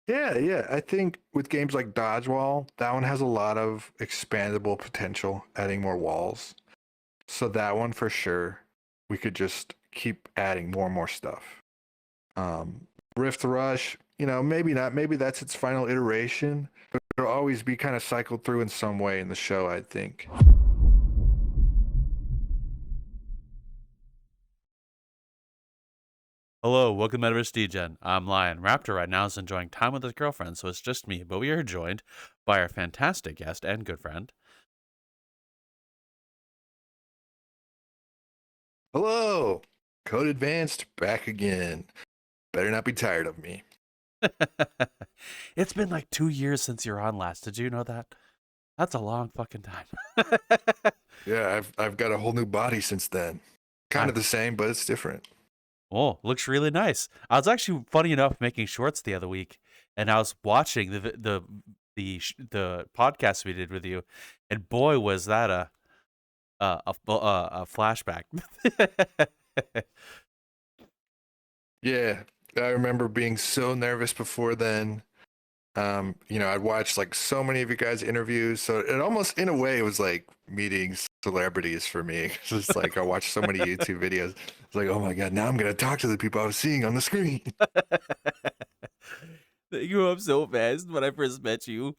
Yeah. I think with games like Dodgeball, that one has a lot of expandable potential, adding more walls. So that one for sure, we could just keep adding more and more stuff. Um, Rift Rush, maybe not. Maybe that's its final iteration, but it'll always be kind of cycled through in some way in the show, I think. Hello, welcome to Metaverse Degen. I'm Lion. Raptor right now is enjoying time with his girlfriend, so it's just me, but we are joined by our fantastic guest and good friend. Hello, Codeadvanced back again. Better not be tired of me. It's been like 2 years since you were on last. Did you know that? That's a long fucking time. Yeah, I've got a whole new body since then. Kind I of the same, but it's different. Oh, looks really nice. I was actually funny enough making shorts the other week, and I was watching the podcast we did with you, and boy was that a flashback. Yeah, I remember being so nervous before then. I'd watched like so many of you guys' interviews, so it almost, in a way, was like meeting celebrities for me. It's like I watched so many YouTube videos. It's like, oh my god, now I'm gonna talk to the people I was seeing on the screen. They grew up so fast when I first met you.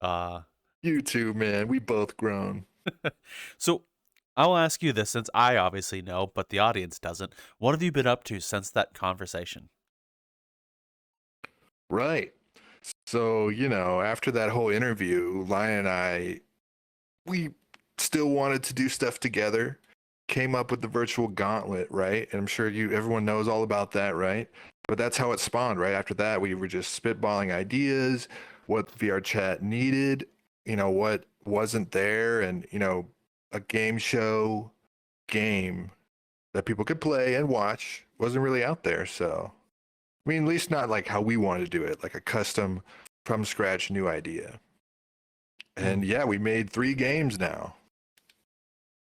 uh, You too, man. We both grown. so I'll ask you this since I obviously know, but the audience doesn't. What have you been up to since that conversation? Right. So, after that whole interview, Lion and I, we still wanted to do stuff together. Came up with the virtual gauntlet, right? And I'm sure everyone knows all about that, right? But that's how it spawned, right? After that, we were just spitballing ideas, what VRChat needed, what wasn't there, and a game show game that people could play and watch wasn't really out there. So, I mean, at least not like how we wanted to do it, like a custom from scratch new idea. And Mm. yeah, we made 3 games now.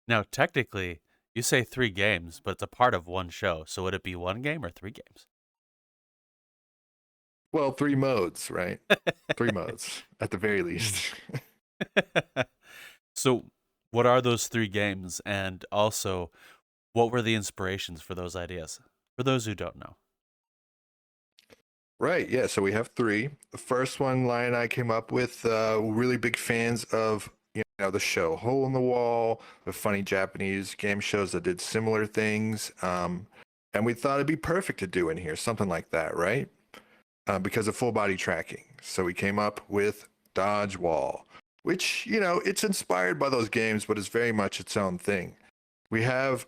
Now, technically, you say 3 games, but it's a part of one show. So would it be 1 game or 3 games? Well, 3 modes, right? 3 modes at the very least. So, what are those 3 games? And also, what were the inspirations for those ideas? For those who don't know. Right, yeah, so we have 3. The first one, Lion and I came up with, really big fans of, the show Hole in the Wall, the funny Japanese game shows that did similar things. And we thought it'd be perfect to do in here, something like that, right? Because of full body tracking. So we came up with Dodgeball, which, it's inspired by those games, but it's very much its own thing. We have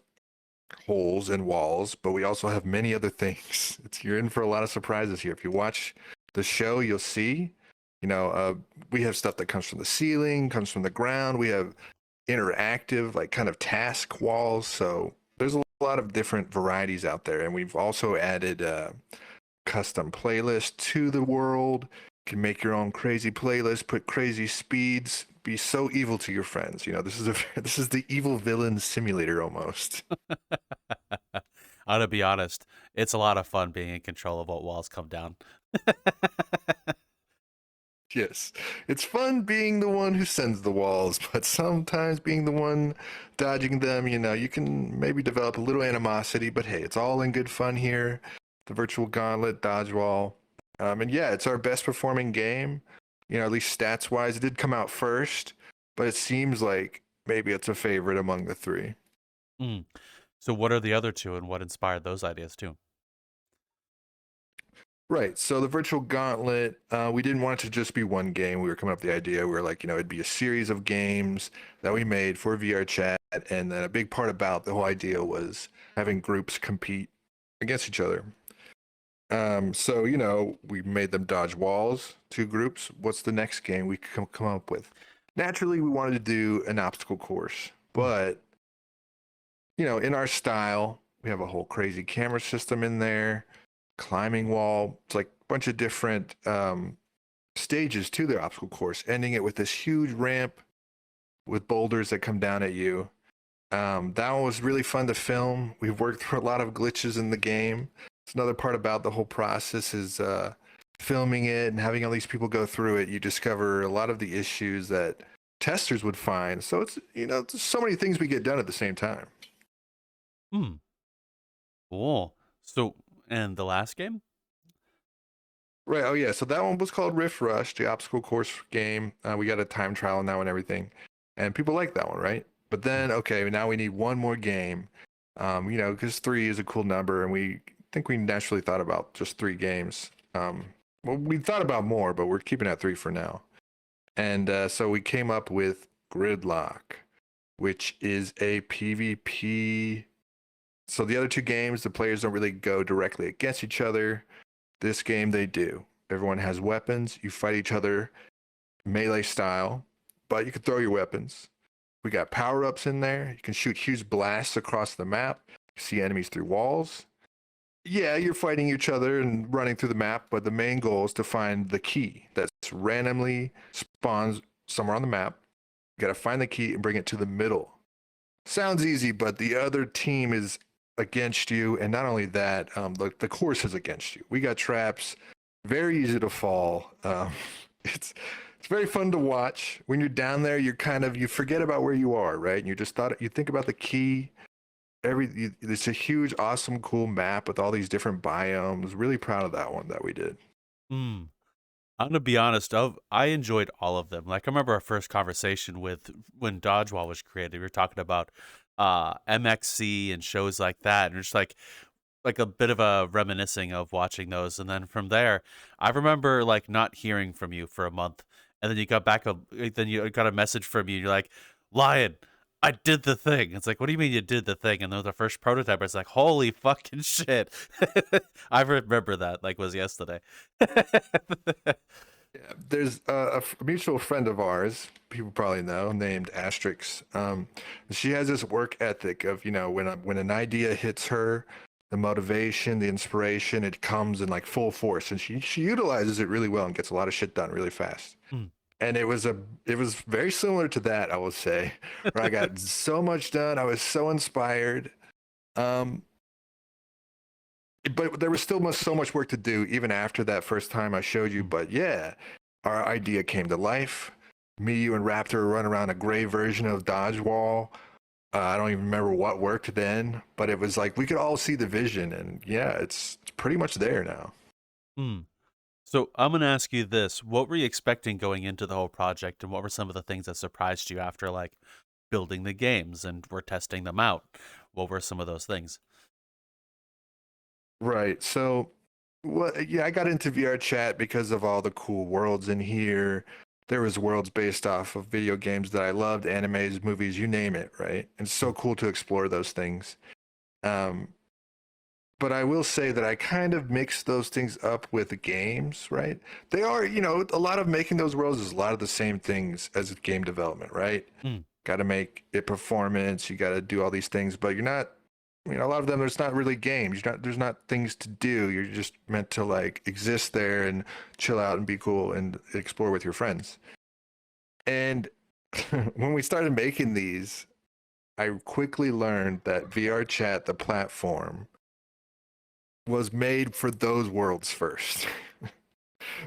holes and walls, but we also have many other things. You're in for a lot of surprises here. If you watch the show, you'll see. We have stuff that comes from the ceiling, comes from the ground. We have interactive, like kind of task walls. So there's a lot of different varieties out there, and we've also added custom playlists to the world. You can make your own crazy playlist, put crazy speeds, be so evil to your friends. This is the evil villain simulator almost. I'm gonna be honest, it's a lot of fun being in control of what walls come down. Yes, it's fun being the one who sends the walls, but sometimes being the one dodging them, you can maybe develop a little animosity, but hey, it's all in good fun here. The virtual gauntlet, dodgeball. And yeah, it's our best performing game, at least stats wise. It did come out first, but it seems like maybe it's a favorite among the 3. Mm. So, what are the other two, and what inspired those ideas too? Right. So the virtual gauntlet, we didn't want it to just be one game. We were coming up with the idea. We were like, it'd be a series of games that we made for VRChat. And then a big part about the whole idea was having groups compete against each other. So, we made them dodge walls, 2 groups. What's the next game we could come up with? Naturally, we wanted to do an obstacle course, Mm. but, in our style, we have a whole crazy camera system in there, climbing wall. It's like a bunch of different stages to their obstacle course, ending it with this huge ramp with boulders that come down at you. That one was really fun to film. We've worked through a lot of glitches in the game. It's another part about the whole process is filming it and having all these people go through it. You discover a lot of the issues that testers would find. So it's there's so many things we get done at the same time. Hmm. Cool. So, and the last game? Right. Oh yeah. So that one was called Rift Rush, the obstacle course game. We got a time trial now and everything, and people like that one, right? But then, okay, now we need one more game. Because three is a cool number, and we think we naturally thought about just three games. Well, we thought about more, but we're keeping at three for now. And so we came up with Gridlock, which is a PvP. So the other two games, the players don't really go directly against each other. This game, they do. Everyone has weapons. You fight each other melee style, but you can throw your weapons. We got power ups in there. You can shoot huge blasts across the map. You see enemies through walls. Yeah, you're fighting each other and running through the map, but the main goal is to find the key that's randomly spawns somewhere on the map. You got to find the key and bring it to the middle. Sounds easy, but the other team is against you, and not only that, the course is against you. We got traps, very easy to fall. It's very fun to watch. When you're down there, you forget about where you are, right? And you think about the key. It's a huge, awesome, cool map with all these different biomes. Really proud of that one that we did. Hmm. I'm gonna be honest. I enjoyed all of them. Like I remember our first conversation with when Dodgeball was created. We were talking about MXC and shows like that, and it's like a bit of a reminiscing of watching those. And then from there, I remember like not hearing from you for a month, and then you got back then you got a message from you. You're like, Lion, I did the thing. It's like, what do you mean you did the thing? And then the first prototype, it's like, holy fucking shit. I remember that like was yesterday. Yeah, there's a mutual friend of ours, people probably know, named Asterix. She has this work ethic of, when an idea hits her, the motivation, the inspiration, it comes in like full force, and she utilizes it really well and gets a lot of shit done really fast. Mm, And it was very similar to that, I will say, where I got so much done, I was so inspired. Um, but there was still so much work to do even after that first time I showed you. mm. But yeah, our idea came to life. Me, you, and Raptor run around a gray version of Dodgeball. I don't even remember what worked then, but it was like we could all see the vision, and yeah, it's pretty much there now. Hmm. So I'm gonna ask you this: what were you expecting going into the whole project, and what were some of the things that surprised you after like building the games and we're testing them out? What were some of those things? Right. So, well, yeah, I got into VRChat because of all the cool worlds in here. There was worlds based off of video games that I loved, animes, movies, you name it, right? And it's so cool to explore those things. Um, but I will say that I kind of mix those things up with the games, right? They are, a lot of making those worlds is a lot of the same things as game development, right? Mm, Got to make it performance, you got to do all these things, but you're not, a lot of them, there's not really games. There's not things to do. You're just meant to like exist there and chill out and be cool and explore with your friends. And when we started making these, I quickly learned that VRChat, the platform, was made for those worlds first.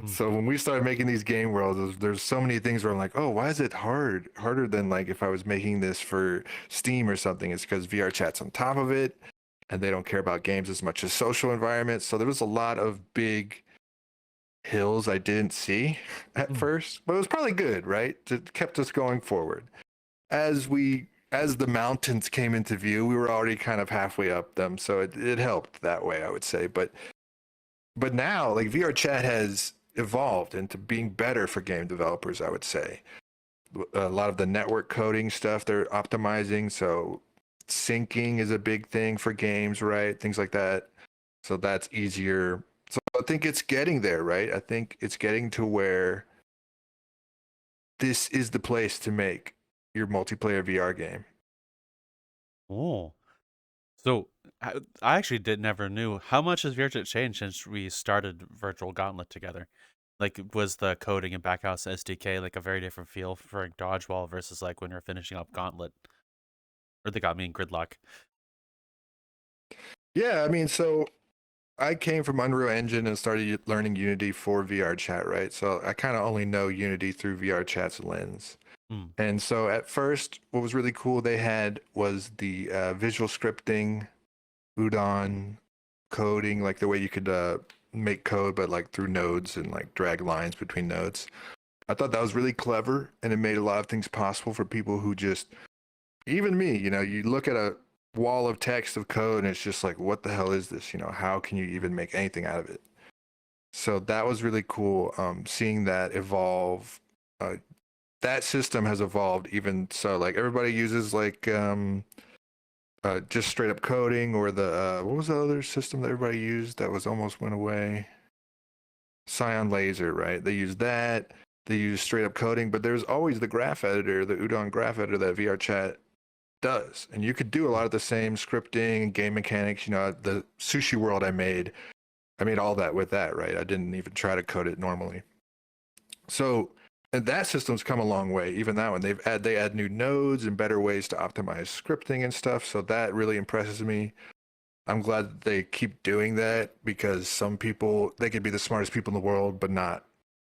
mm, So when we started making these game worlds, there's so many things where I'm like, oh, why is it harder than like if I was making this for Steam or something? It's because VRChat's on top of it, and they don't care about games as much as social environments. So there was a lot of big hills I didn't see at mm. first, but it was probably good, right? It kept us going forward. As the mountains came into view, we were already kind of halfway up them, so it helped that way, I would say. But now, like VRChat has evolved into being better for game developers, I would say. A lot of the network coding stuff they're optimizing, so syncing is a big thing for games, right? Things like that. So that's easier. So I think it's getting there, right? I think it's getting to where this is the place to make your multiplayer VR game. Oh, so I actually did never knew how much has VRChat changed since we started Virtual Gauntlet together. Like, was the coding in Backhouse SDK like a very different feel for like Dodgeball versus like when you're finishing up Gauntlet? or they got me in gridlock. Yeah, I mean, so I came from Unreal Engine and started learning Unity for VRChat, right? So I kind of only know Unity through VRChat's lens. Mm. And so at first, what was really cool they had was the visual scripting, Udon coding, like the way you could make code, but like through nodes and like drag lines between nodes. I thought that was really clever, and it made a lot of things possible for people who just, even me, you look at a wall of text of code and it's just like, what the hell is this? How can you even make anything out of it? So that was really cool, seeing that evolve. That system has evolved even so. Like everybody uses like just straight up coding, or the what was the other system that everybody used that was almost went away? Scion Laser, right? They use that. They use straight up coding, but there's always the graph editor, the Udon graph editor that VRChat does. And you could do a lot of the same scripting and game mechanics. The sushi world I made all that with that, right? I didn't even try to code it normally. So, and that system's come a long way. Even that one, they add new nodes and better ways to optimize scripting and stuff. So that really impresses me. I'm glad that they keep doing that, because some people, they could be the smartest people in the world, but not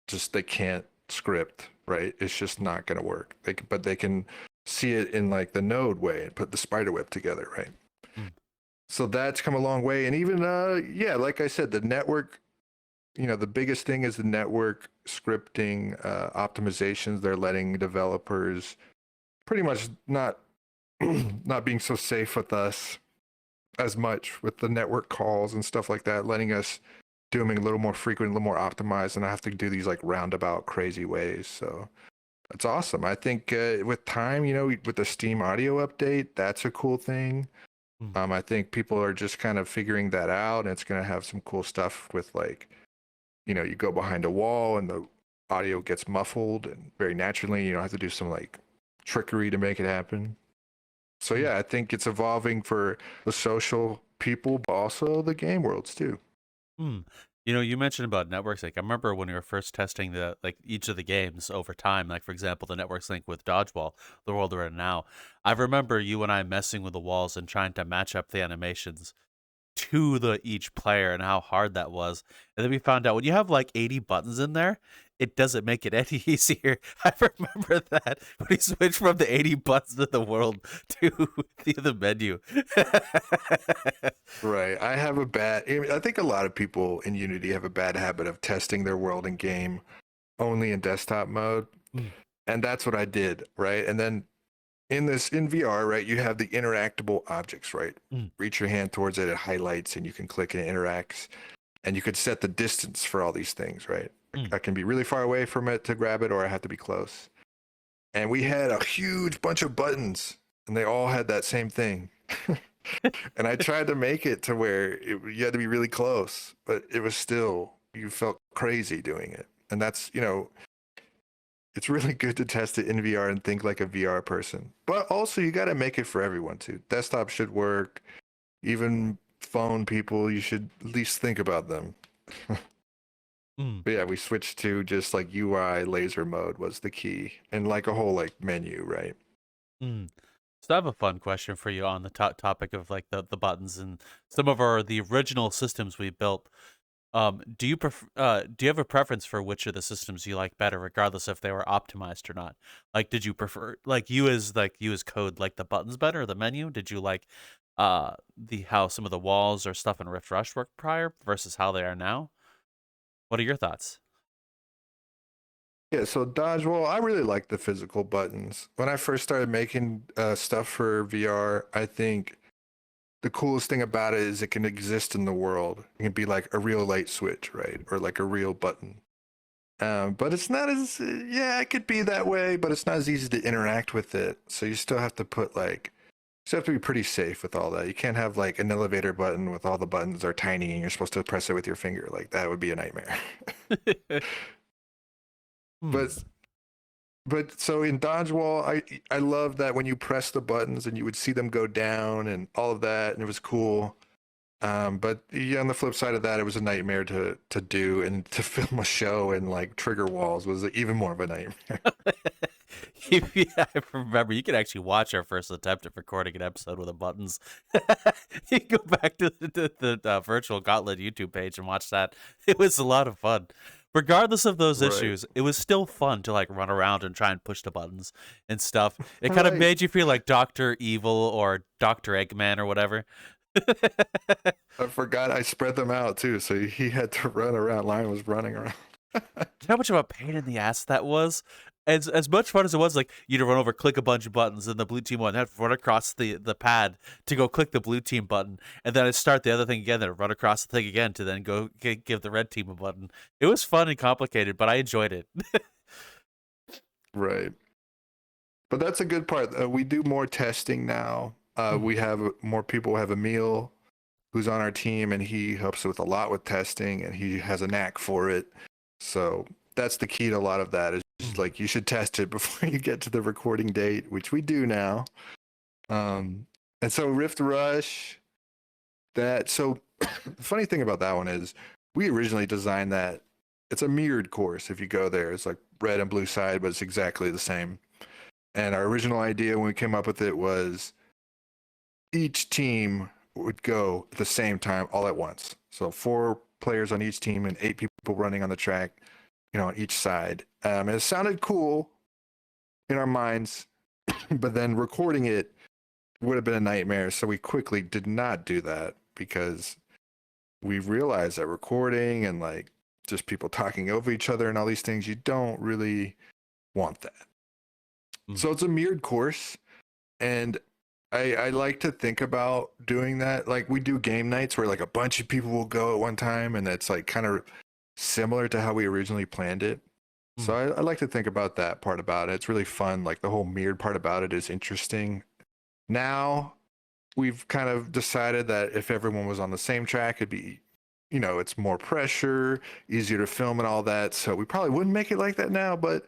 just, they can't script, right? It's just not going to work. But they can see it in like the node way and put the spider web together, right? Mm. So that's come a long way. And even yeah, like I said, the network, the biggest thing is the network scripting optimizations. They're letting developers pretty much not not being so safe with us as much with the network calls and stuff like that, letting us do them a little more frequent, a little more optimized, and I have to do these like roundabout crazy ways. So that's awesome. I think with time, with the Steam audio update, that's a cool thing. Mm. I think people are just kind of figuring that out, and it's going to have some cool stuff with like, you go behind a wall and the audio gets muffled and very naturally. You don't have to do some like trickery to make it happen. So yeah, I think it's evolving for the social people, but also the game worlds too. Mm. You mentioned about networks. Like I remember when we were first testing each of the games over time. Like for example, the networks link with Dodgeball, the world we're in now. I remember you and I messing with the walls and trying to match up the animations to each player and how hard that was. And then we found out when you have like 80 buttons in there, it doesn't make it any easier. I remember that when we switched from the 80 buttons of the world to the menu. Right. I think a lot of people in Unity have a bad habit of testing their world and game only in desktop mode. Mm. And that's what I did, right? And then in VR, right, you have the interactable objects, right? Mm. Reach your hand towards it, it highlights, and you can click and it interacts. And you could set the distance for all these things, right? Mm. I can be really far away from it to grab it, or I have to be close. And we had a huge bunch of buttons, and they all had that same thing. And I tried to make it to where you had to be really close, but it was still, you felt crazy doing it. And that's, it's really good to test it in VR and think like a VR person. But also, you got to make it for everyone too. Desktop should work. Even phone people, you should at least think about them. Mm. But yeah, we switched to just like UI laser mode was the key, and like a whole like menu, right? Mm. So I have a fun question for you on the topic of like the buttons and some of the original systems we built. Do you do you have a preference for which of the systems you like better, regardless if they were optimized or not? Like, did you prefer you as code, like the buttons better or the menu? Did you like the how some of the walls or stuff in Rift Rush worked prior versus how they are now? What are your thoughts? Yeah, so dodgeball, I really like the physical buttons. When I first started making stuff for VR, I think the coolest thing about it is it can exist in the world. It can be like a real light switch, right? Or like a real button. But it's not as, yeah, it could be that way, but it's not as easy to interact with it. So you still have to put like, you still have to be pretty safe with all that. You can't have like an elevator button with all the buttons are tiny and you're supposed to press it with your finger. Like that would be a nightmare. Hmm. But so in dodgeball, I love that when you press the buttons and you would see them go down and all of that, and it was cool. But yeah, on the flip side of that, it was a nightmare to do, and to film a show and like trigger walls was even more of a nightmare. Yeah, I remember. You can actually watch our first attempt at recording an episode with the buttons. You can go back to the virtual gauntlet YouTube page and watch that. It was a lot of fun. Regardless of those Right. issues, it was still fun to like run around and try and push the buttons and stuff. It kind of Right. made you feel like Dr. Evil or Dr. Eggman or whatever. I forgot I spread them out too, so he had to run around. Lion was running around. You know how much of a pain in the ass that was? As much fun as it was, like you'd run over, click a bunch of buttons, and the blue team one have to run across the pad to go click the blue team button, and then I'd start the other thing again, then run across the thing again to then go give the red team a button. It was fun and complicated, but I enjoyed it. Right. But that's a good part. We do more testing now. We have more people have Emil who's on our team, and he helps with a lot with testing, and he has a knack for it. So that's the key to a lot of that is just like you should test it before you get to the recording date, which we do now. And so Rift Rush, so the funny thing about that one is we originally designed that. It's a mirrored course. If you go there, it's like red and blue side, but it's exactly the same. And our original idea when we came up with it was each team would go at the same time all at once. So 4 players on each team and 8 people running on the track, on each side. And it sounded cool in our minds, but then recording it would have been a nightmare. So we quickly did not do that because we realized that recording and like just people talking over each other and all these things, you don't really want that. So it's a mirrored course, and I like to think about doing that. Like we do game nights where like a bunch of people will go at one time, and it's like kind of similar to how we originally planned it. So I like to think about that part about it. It's really fun. Like the whole mirrored part about it is interesting. Now we've kind of decided that if everyone was on the same track, it'd be, it's more pressure, easier to film and all that. So we probably wouldn't make it like that now, but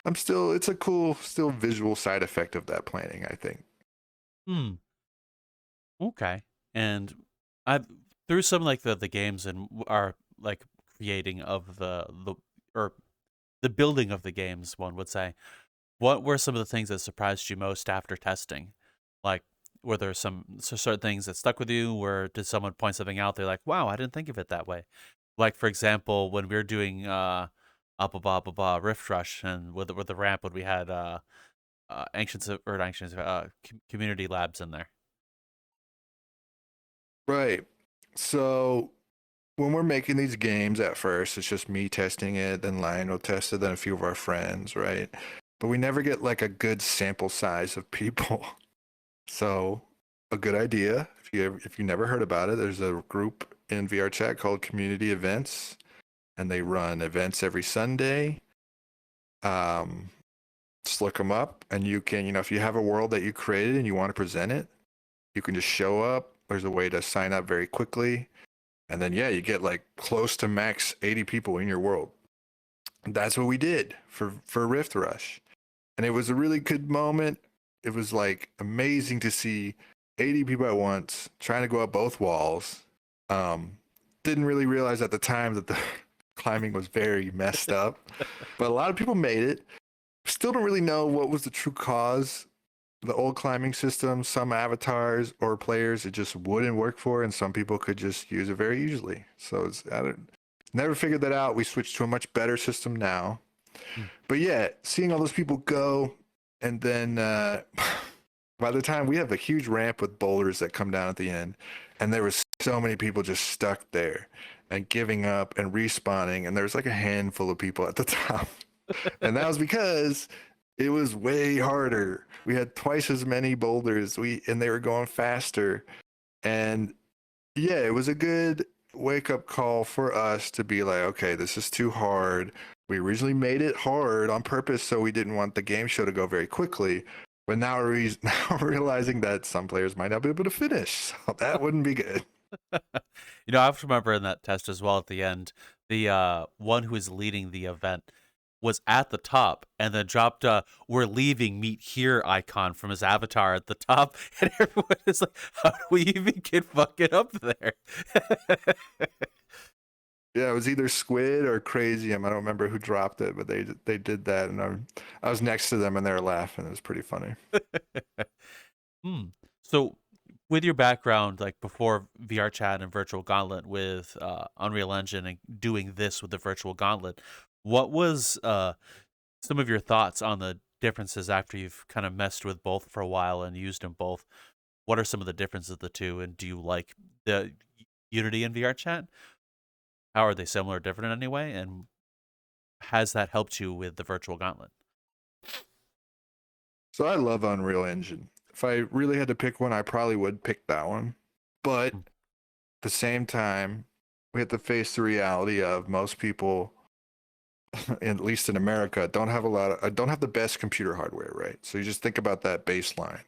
it's a cool, still visual side effect of that planning, I think. Okay. And I've through some like the games and our like creating of the or the building of the games, one would say. What were some of the things that surprised you most after testing? Like, were there some certain things that stuck with you? Where did someone point something out? They're like, "Wow, I didn't think of it that way." Like, for example, when we were doing Rift Rush, and with the ramp, when we had community labs in there. Right. So when we're making these games at first, it's just me testing it, then Lionel tested, then a few of our friends, right? But we never get like a good sample size of people. So a good idea, if you never heard about it, there's a group in VRChat called Community Events, and they run events every Sunday. Just look them up, and you can, if you have a world that you created and you want to present it, you can just show up. There's a way to sign up very quickly. And then, you get like close to max 80 people in your world. And that's what we did for Rift Rush. And it was a really good moment. It was like amazing to see 80 people at once trying to go up both walls. Didn't really realize at the time that the climbing was very messed up, but a lot of people made it. Still don't really know what was the true cause. The old climbing system, some avatars or players it just wouldn't work for, and some people could just use it very easily. So never figured that out. We switched to a much better system now. But seeing all those people go, and then by the time we have a huge ramp with boulders that come down at the end, and there was so many people just stuck there and giving up and respawning, and there was like a handful of people at the top. And that was because it was way harder. We had twice as many boulders, and they were going faster. And it was a good wake-up call for us to be like, okay, this is too hard. We originally made it hard on purpose, so we didn't want the game show to go very quickly. But now we're realizing that some players might not be able to finish, so that wouldn't be good. I have to remember in that test as well at the end, the one who is leading the event was at the top and then dropped a "we're leaving, meet here" icon from his avatar at the top, and everyone is like, how do we even get fucking up there? Yeah, was either Squid or Crazium. I don't remember who dropped it, but they did that, and I was next to them and they were laughing. It was pretty funny. Hmm. So, with your background, like before VRChat and Virtual Gauntlet with Unreal Engine and doing this with the Virtual Gauntlet, what was some of your thoughts on the differences after you've kind of messed with both for a while and used them both? What are some of the differences of the two, and do you like the Unity and VRChat? How are they similar or different in any way? And has that helped you with the Virtual Gauntlet? So I love Unreal Engine. If I really had to pick one, I probably would pick that one. But Mm. at the same time, we have to face the reality of most people, at least in America, don't have the best computer hardware, right? So you just think about that baseline.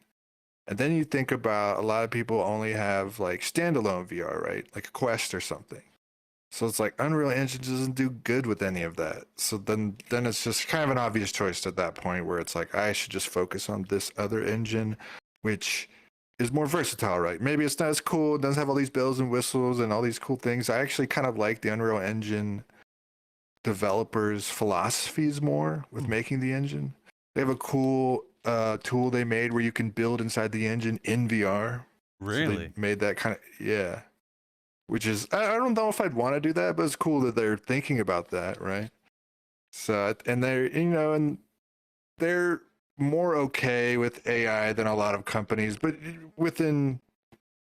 And then you think about a lot of people only have like standalone VR, right? Like a Quest or something. So it's like Unreal Engine doesn't do good with any of that. So then it's just kind of an obvious choice at that point where it's like I should just focus on this other engine, which is more versatile, right? Maybe it's not as cool, it doesn't have all these bells and whistles and all these cool things. I actually kind of like the Unreal Engine developers' philosophies more with Hmm. making the engine. They have a cool tool they made where you can build inside the engine in VR. So they Really? made that kind of, yeah, which is I don't know if I'd want to do that, but it's cool that they're thinking about that, right? So and they're and they're more okay with AI than a lot of companies, but within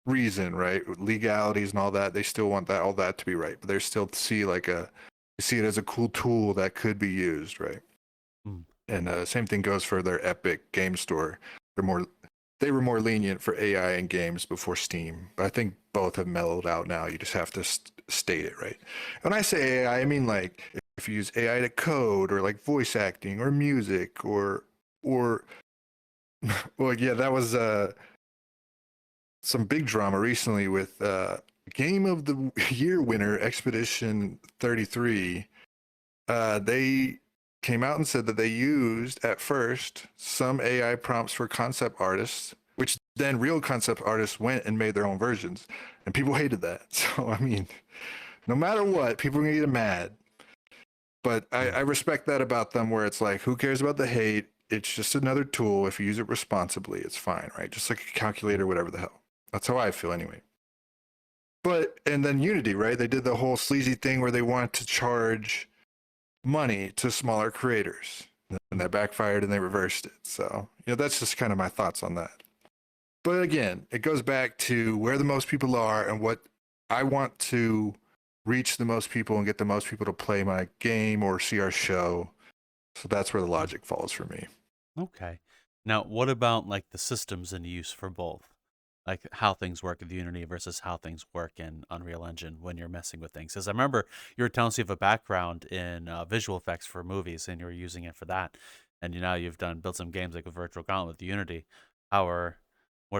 reason, right? With legalities and all that, they still want that all that to be right, but they still see it as a cool tool that could be used, right? Hmm. And same thing goes for their Epic game store. They were more lenient for AI in games before Steam, but I think both have mellowed out now. You just have to state it right. When I say AI, I mean like if you use AI to code or like voice acting or music or well, yeah, that was some big drama recently with Game of the Year winner Expedition 33. They came out and said that they used at first some AI prompts for concept artists, which then real concept artists went and made their own versions, and people hated that. So I mean, no matter what, people are gonna get mad. But Hmm. I respect that about them, where it's like, who cares about the hate? It's just another tool. If you use it responsibly, it's fine, right? Just like a Hmm. calculator, whatever the hell. That's how I feel anyway. But and then Unity, right? They did the whole sleazy thing where they wanted to charge money to smaller creators. And Hmm. that backfired and they reversed it. So, that's just kind of my thoughts on that. But again, it goes back to where the most people are and what I want to reach the most people and get the most people to play my game or see our show. So that's where the logic falls for me. Okay. Now, what about like the systems in use for both? Like how things work with Unity versus how things work in Unreal Engine when you're messing with things. Because I remember you were telling us you have a background in visual effects for movies and you were using it for that. And now you've built some games like a Virtual Gauntlet with Unity. What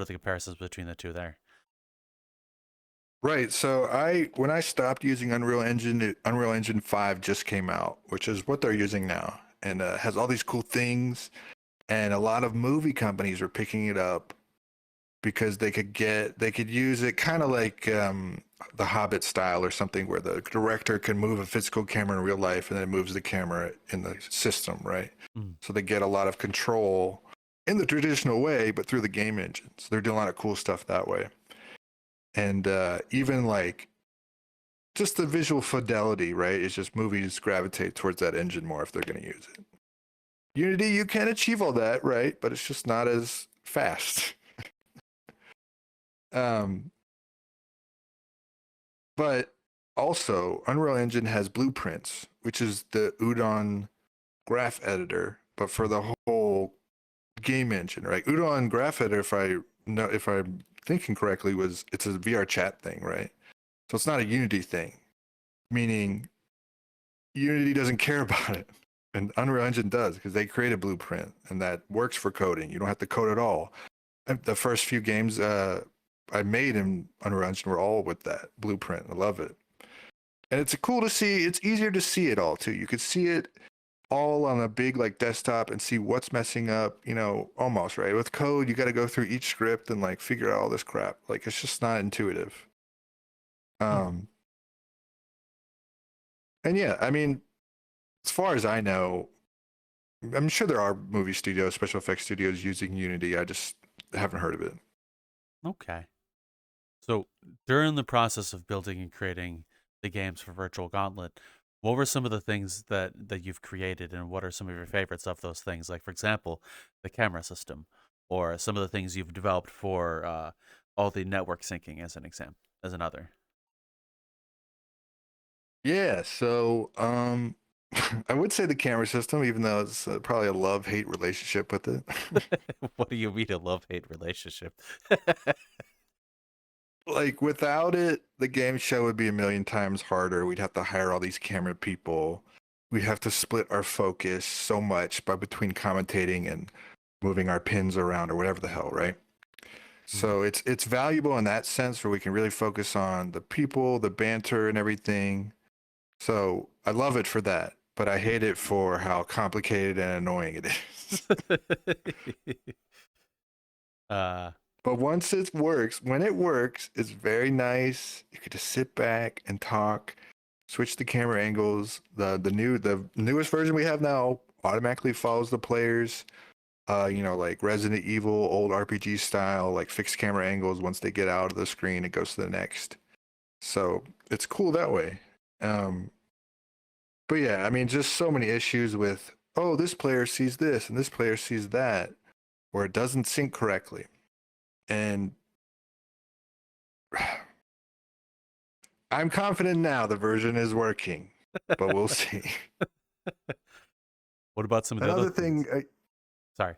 are the comparisons between the two there? Right. So when I stopped using Unreal Engine, Unreal Engine 5 just came out, which is what they're using now, and has all these cool things. And a lot of movie companies are picking it up because they could use it kind of like the Hobbit style or something, where the director can move a physical camera in real life and then it moves the camera in the system, right? Mm. So they get a lot of control in the traditional way, but through the game engine. So they're doing a lot of cool stuff that way. And even like just the visual fidelity, right? It's just movies gravitate towards that engine more if they're going to use it. Unity, you can achieve all that, right? But it's just not as fast. Um, but also, Unreal Engine has Blueprints, which is the Udon graph editor, but for Mm. the whole game engine, right? Udon graph editor, if I'm thinking correctly, it's a VRChat thing, right? So it's not a Unity thing, meaning Unity doesn't care about it. And Unreal Engine does because they create a blueprint and that works for coding. You don't have to code at all. And the first few games I made in Unreal Engine were all with that blueprint. I love it. And it's cool to see. It's easier to see it all too. You could see it all on a big like desktop and see what's messing up, almost right. With code, you got to go through each script and like figure out all this crap. Like it's just not intuitive. Hmm. Um, And yeah, I mean, as far as I know, I'm sure there are movie studios, special effects studios using Unity. I just haven't heard of it. Okay. So during the process of building and creating the games for Virtual Gauntlet, what were some of the things that you've created, and what are some of your favorites of those things? Like, for example, the camera system, or some of the things you've developed for all the network syncing, as an example, as another. Yeah, so I would say the camera system, even though it's probably a love-hate relationship with it. What do you mean a love-hate relationship? Like without it, the game show would be a million times harder. We'd have to hire all these camera people. We'd have to split our focus so much by between commentating and moving our pins around or whatever the hell, right? Mhm. So it's valuable in that sense where we can really focus on the people, the banter and everything. So I love it for that, but I hate it for how complicated and annoying it is. uh, But once it works, when it works, it's very nice. You could just sit back and talk, switch the camera angles. The newest version we have now automatically follows the players. Like Resident Evil, old RPG style, like fixed camera angles. Once they get out of the screen, it goes to the next. So it's cool that way. Um, but yeah, I mean, just so many issues with, oh, this player sees this and this player sees that, or it doesn't sync correctly. And I'm confident now the version is working, but we'll see. what about some of the other Another things? thing, Sorry.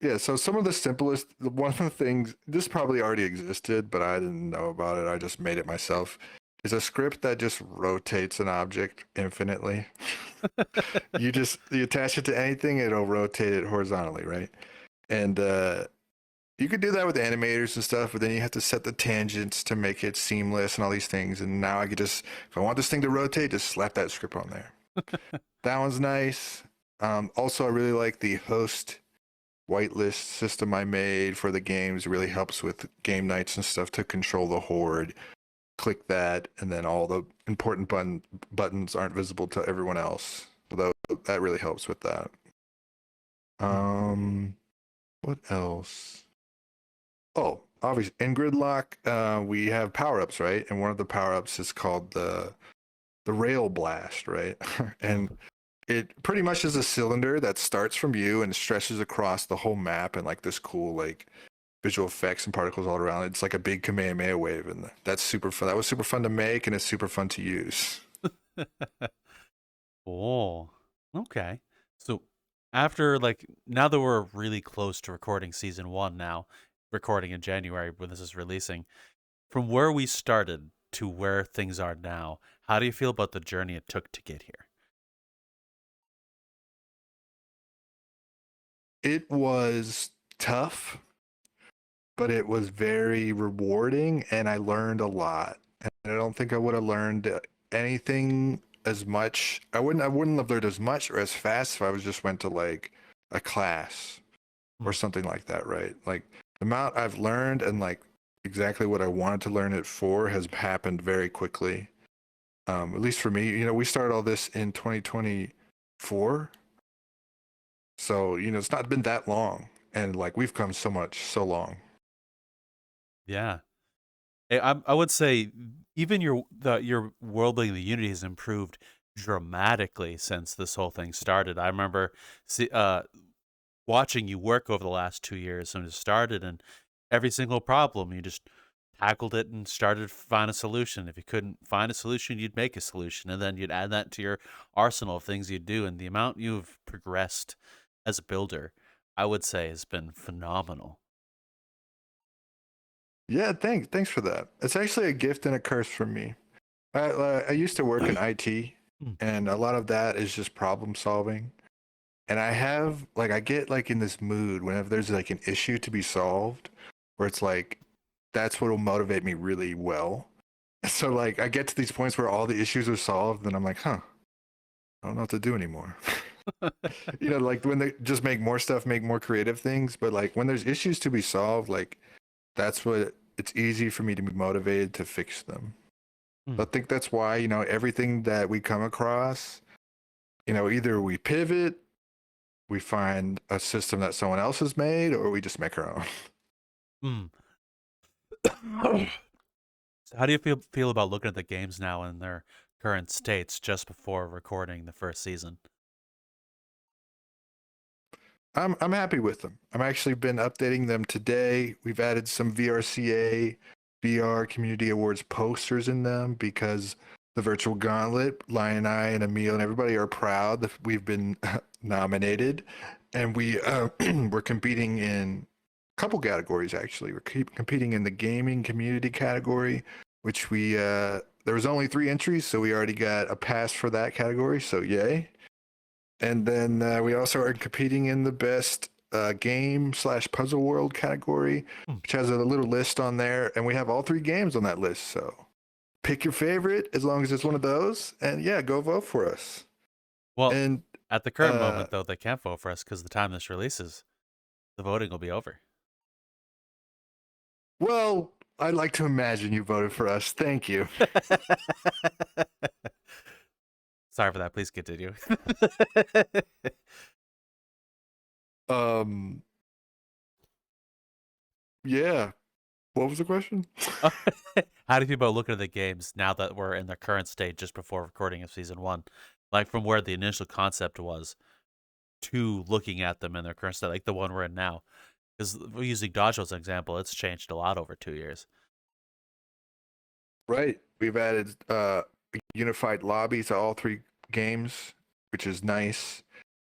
yeah, so some of the simplest, one of the things, this probably already existed, but I didn't know about it. I just made it myself. Is a script that just rotates an object infinitely. You attach it to anything, it'll rotate it horizontally, right? And you could do that with animators and stuff, but then you have to set the tangents to make it seamless and all these things. And now I could just, if I want this thing to rotate, just slap that script on there. That one's nice. Also, I really like the host whitelist system I made for the games. It really helps with game nights and stuff to control the horde. Click that, and then all the important buttons aren't visible to everyone else. Although that really helps with that. Hmm. Um, what else? Oh, obviously in Gridlock, we have power ups, right? And one of the power ups is called the Rail Blast, right? Oh, And it pretty much is a cylinder that starts from you and stretches across the whole map and like this cool like visual effects and particles all around. It's like a big Kamehameha wave, and that's super fun. That was super fun to make, and it's super fun to use. cool. Okay. So after, like, now that we're really close to recording season one now, recording in January when this is releasing, from where we started to where things are now, how do you feel about the journey it took to get here? It was tough, but it was very rewarding, and I learned a lot. And I don't think I would have learned anything as much. I wouldn't have learned as much or as fast if I was just went to like a class Hmm. or something like that, right? Like the amount I've learned and like exactly what I wanted to learn it for has happened very quickly. At least for me, we started all this in 2024, so it's not been that long, and like we've come so much, so long. Yeah. I would say even your world building, the Unity has improved dramatically since this whole thing started. I remember see, watching you work over the last 2 years when it started, and every single problem you just tackled it and started to find a solution. If you couldn't find a solution, you'd make a solution, and then you'd add that to your arsenal of things you'd do. And the amount you've progressed as a builder, I would say, has been phenomenal. Yeah, thanks for that. It's actually a gift and a curse for me. I used to work in IT, Mm. and a lot of that is just problem solving. And I get like in this mood whenever there's like an issue to be solved, where it's like that's what will motivate me really well. So like I get to these points where all the issues are solved, and I'm like, huh, I don't know what to do anymore. Like when they just make more stuff, make more creative things, but like when there's issues to be solved, like that's what it's easy for me to be motivated to fix them. Hmm. I think that's why, everything that we come across, either we pivot, we find a system that someone else has made, or we just make our own. Hmm. So how do you feel about looking at the games now in their current states just before recording the first season? I'm happy with them. I've actually been updating them today. We've added some VRCA, VR Community Awards posters in them because the virtual gauntlet, Lion and I and Emil and everybody are proud that we've been nominated, and we're competing in a couple categories actually. We're competing in the gaming community category, which there was only 3 entries, so we already got a pass for that category. So yay! And then we also are competing in the best game/puzzle world category, Hmm. which has a little list on there. And we have all 3 games on that list. So pick your favorite as long as it's one of those. And yeah, go vote for us. Well, And at the current moment, though, they can't vote for us because the time this releases, the voting will be over. well, I'd like to imagine you voted for us. Thank you. Sorry for that. Please continue. Um, yeah. What was the question? How do you feel about looking at the games now that we're in their current state just before recording of season 1? Like from where the initial concept was to looking at them in their current state, like the one we're in now. Because we're using Dodgeball as an example, it's changed a lot over 2 years. Right. We've added unified lobby to all 3 games, which is nice.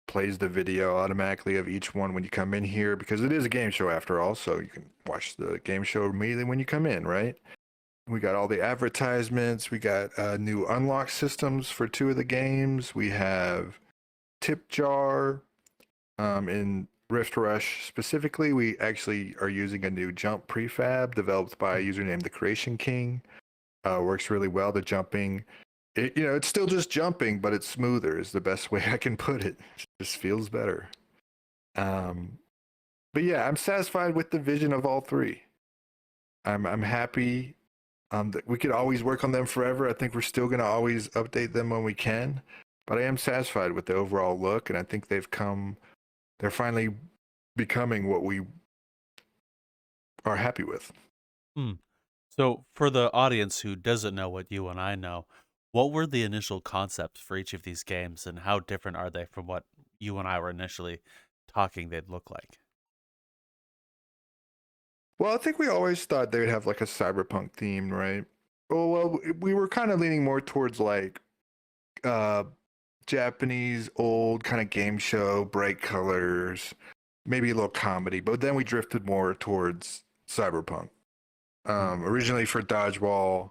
Plays the video automatically of each one when you come in here because it is a game show after all, so you can watch the game show immediately when you come in, right? We got all the advertisements. We got new unlock systems for 2 of the games. We have tip jar. In Rift Rush specifically, we actually are using a new jump prefab developed by a user named the Creation King. Works really well. The jumping, it's still just jumping, but it's smoother is the best way I can put it. It just feels better. But yeah, I'm satisfied with the vision of all 3. I'm happy. That we could always work on them forever. I think we're still gonna always update them when we can. But I am satisfied with the overall look, and I think they're finally becoming what we are happy with. Hmm. So, for the audience who doesn't know what you and I know, what were the initial concepts for each of these games, and how different are they from what you and I were initially talking they'd look like? Well, I think we always thought they would have like a cyberpunk theme, right? Well, we were kind of leaning more towards like uh Japanese old kind of game show, bright colors, maybe a little comedy, but then we drifted more towards cyberpunk. Originally for Dodgeball,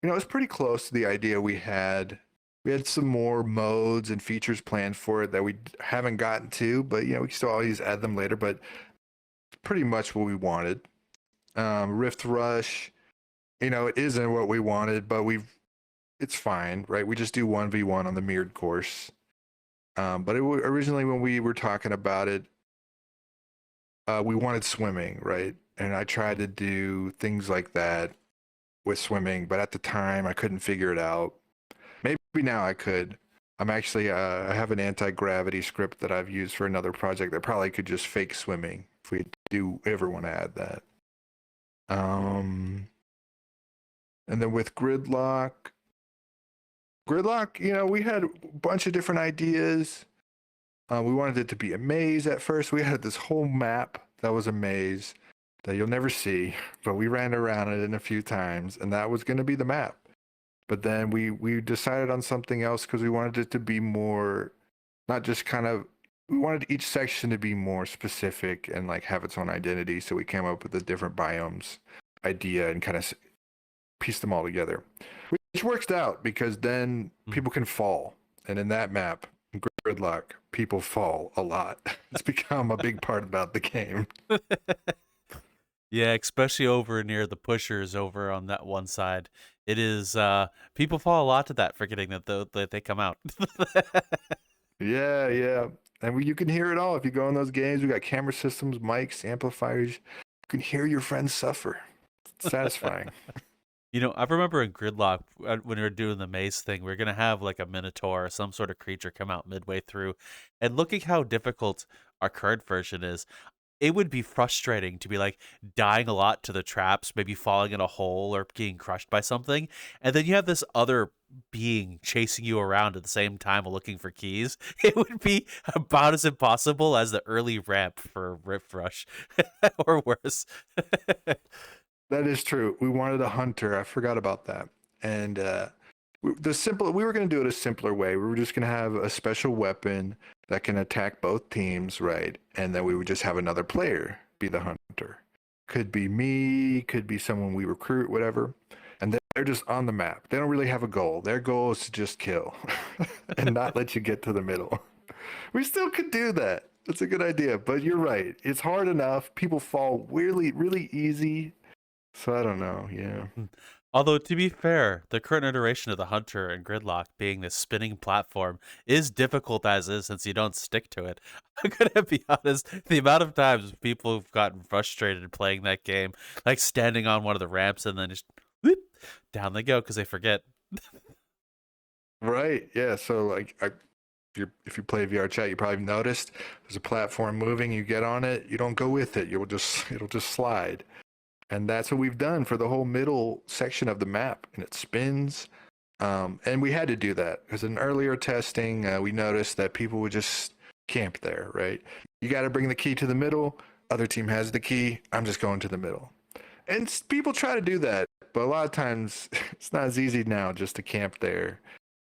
it was pretty close to the idea we had. We had some more modes and features planned for it that we haven't gotten to, but we can still always add them later. But pretty much what we wanted. Rift Rush, it isn't what we wanted, but it's fine, right? We just do 1v1 on the mirrored course. But originally when we were talking about it, we wanted swimming, right? And I tried to do things like that with swimming, but at the time I couldn't figure it out. Maybe now I could. I'm actually I have an anti-gravity script that I've used for another project that probably could just fake swimming if we do ever want to add that. And then with Gridlock, we had a bunch of different ideas. We wanted it to be a maze at first. We had this whole map that was a maze that you'll never see, but we ran around it in a few times, and that was going to be the map. But then we decided on something else because we wanted it to be more, not just we wanted each section to be more specific and like have its own identity. So we came up with a different biomes idea and kind of pieced them all together, which works out because then people can fall. And in that map, Gridlock, people fall a lot. It's become a big part about the game. Yeah, especially over near the pushers over on that one side. It is people fall a lot to that, forgetting that they come out. Yeah. And you can hear it all. If you go in those games, we got camera systems, mics, amplifiers. You can hear your friends suffer. It's satisfying. I remember in Gridlock when we were doing the maze thing, we are gonna have like a minotaur or some sort of creature come out midway through, and looking how difficult our current version is, it would be frustrating to be like dying a lot to the traps, maybe falling in a hole or getting crushed by something, and then you have this other being chasing you around at the same time looking for keys. It would be about as impossible as the early ramp for Rift Rush, or worse. That is true. We wanted a hunter. I forgot about that. And we were going to do it a simpler way. We were just going to have a special weapon that can attack both teams, right? And then we would just have another player be the hunter. Could be me, could be someone we recruit, whatever. And they're just on the map. They don't really have a goal. Their goal is to just kill and not let you get to the middle. We still could do that. That's a good idea. But you're right. It's hard enough. People fall really, really easy. So I don't know. Yeah. Mm. Although, to be fair, the current iteration of the Hunter and Gridlock being this spinning platform is difficult as is since you don't stick to it. I'm gonna be honest, the amount of times people have gotten frustrated playing that game, like standing on one of the ramps and then just whoop, down they go because they forget. Right. Yeah. So like, if you play VRChat, you probably noticed there's a platform moving. You get on it. You don't go with it. It'll just slide. And that's what we've done for the whole middle section of the map, and it spins. And we had to do that because in earlier testing, we noticed that people would just camp there, right? You got to bring the key to the middle. Other team has the key. I'm just going to the middle. And people try to do that, but a lot of times it's not as easy now just to camp there.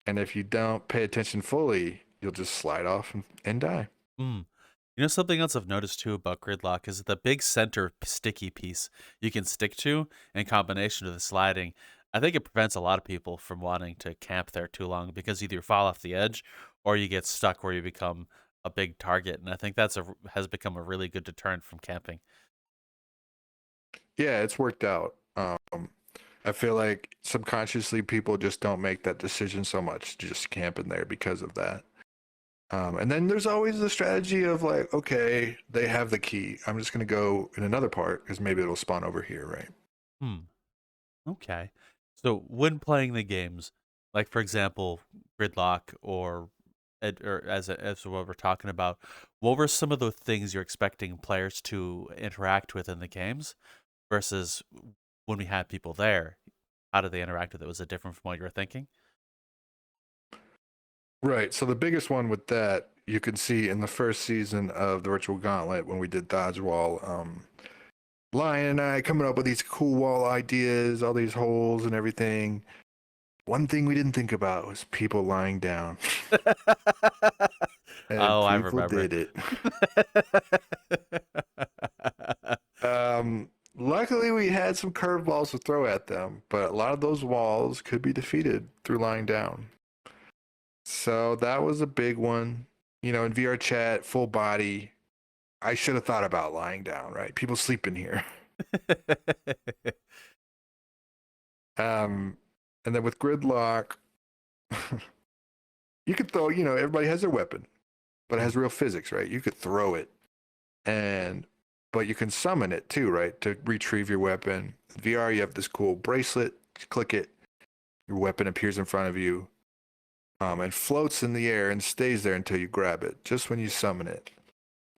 And if you don't pay attention fully, you'll just slide off and die. Mm. Something else I've noticed too about Gridlock is the big center sticky piece you can stick to in combination with the sliding. I think it prevents a lot of people from wanting to camp there too long because either you fall off the edge or you get stuck where you become a big target. And I think has become a really good deterrent from camping. Yeah, it's worked out. I feel like subconsciously people just don't make that decision so much to just camp in there because of that. And then there's always the strategy of like, okay, they have the key. I'm just going to go in another part because maybe it'll spawn over here, right? Hmm. Okay. So when playing the games, like for example, Gridlock or as what we're talking about, what were some of the things you're expecting players to interact with in the games versus when we had people there? How did they interact with it? Was it different from what you were thinking? Right. So the biggest one with that you can see in the first season of the Virtual Gauntlet when we did Dodge Wall. Lion and I coming up with these cool wall ideas, all these holes and everything. One thing we didn't think about was people lying down, and Oh, I people remember. did it. Luckily, we had some curveballs to throw at them, but a lot of those walls could be defeated through lying down. So that was a big one. In VR chat, full body. I should have thought about lying down, right? People sleep in here. Um, and then with gridlock, you could throw, everybody has their weapon, but it has real physics, right? You could throw it and but you can summon it too, right? To retrieve your weapon. In VR, you have this cool bracelet. You click it, your weapon appears in front of you, and floats in the air and stays there until you grab it, just when you summon it.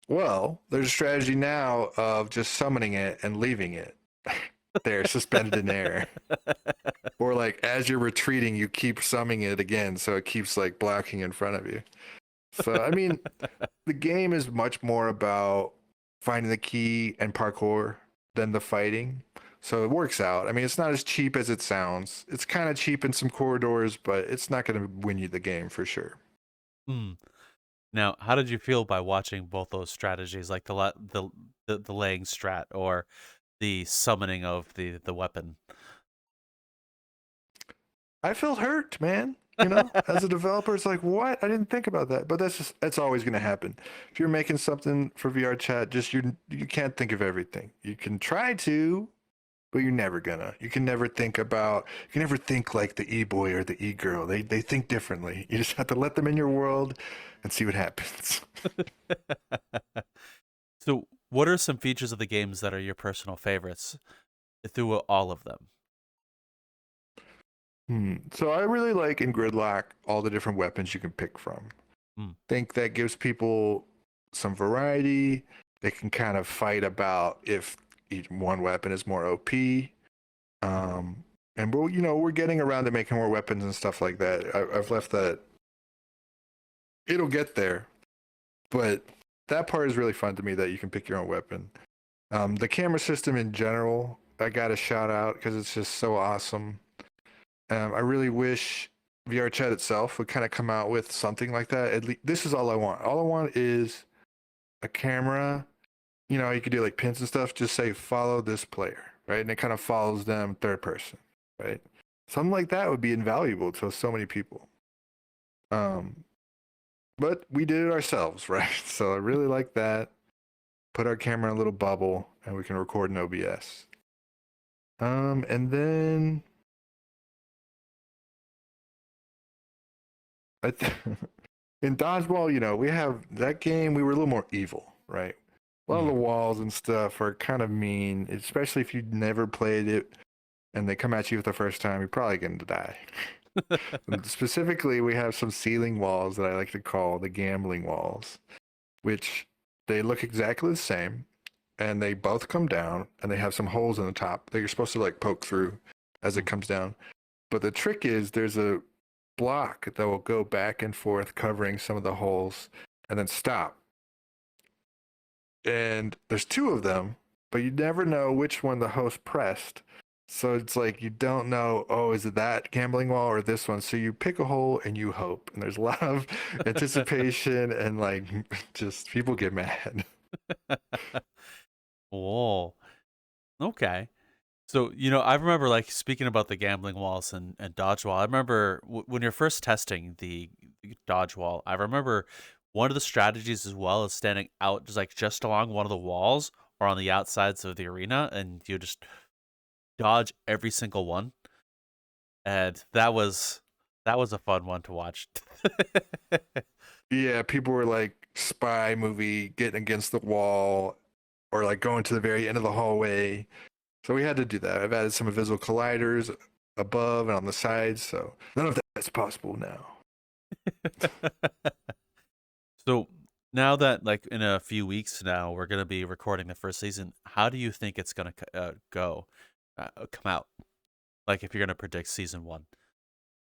Well, there's a strategy now of just summoning it and leaving it there, suspended in air. Or like as you're retreating, you keep summoning it again, so it keeps like blocking in front of you. So I mean, the game is much more about finding the key and parkour than the fighting. So it works out. I mean, it's not as cheap as it sounds. It's kind of cheap in some corridors, but it's not going to win you the game for sure. Hmm. Now, how did you feel by watching both those strategies, like the laying strat or the summoning of the weapon? I felt hurt, man. As a developer, it's like, what? I didn't think about that. But that's always going to happen. If you're making something for VR chat, just you can't think of everything. You can try to, but you're never gonna. You can never think like the e-boy or the e-girl. They think differently. You just have to let them in your world and see what happens. So, what are some features of the games that are your personal favorites through all of them? So I really like in Gridlock all the different weapons you can pick from. Mm. Think that gives people some variety. They can kind of fight about if each one weapon is more OP. And we're getting around to making more weapons and stuff like that. I've left that. It'll get there, but that part is really fun to me that you can pick your own weapon. The camera system in general, I got to shout out because it's just so awesome. I really wish VRChat itself would kind of come out with something like that. At least this is all I want. All I want is a camera. You could do like pins and stuff. Just say follow this player, right? And it kind of follows them third person, right? Something like that would be invaluable to so many people. But we did it ourselves, right? So I really like that. Put our camera in a little bubble, and we can record in OBS. And then in dodgeball, we have that game. We were a little more evil, right? A lot of the walls and stuff are kind of mean, especially if you never played it and they come at you for the first time. You're probably going to die. Specifically, we have some ceiling walls that I like to call the gambling walls, which they look exactly the same, and they both come down, and they have some holes in the top that you're supposed to like poke through as it comes down. But the trick is there's a block that will go back and forth covering some of the holes and then stop. And there's two of them, but you never know which one the host pressed. So it's like you don't know, oh, is it that gambling wall or this one? So you pick a hole and you hope. And there's a lot of anticipation and like just people get mad. Whoa. Okay. So, I remember like speaking about the gambling walls and dodgeball. I remember when you're first testing the dodgeball, I remember one of the strategies as well is standing out just along one of the walls or on the outsides of the arena, and you just dodge every single one. And that was a fun one to watch. Yeah, people were like spy movie getting against the wall or like going to the very end of the hallway. So we had to do that. I've added some invisible colliders above and on the sides, so none of that's possible now. So now that like in a few weeks now we're gonna be recording the first season, how do you think it's gonna come out? Like if you're gonna predict season one.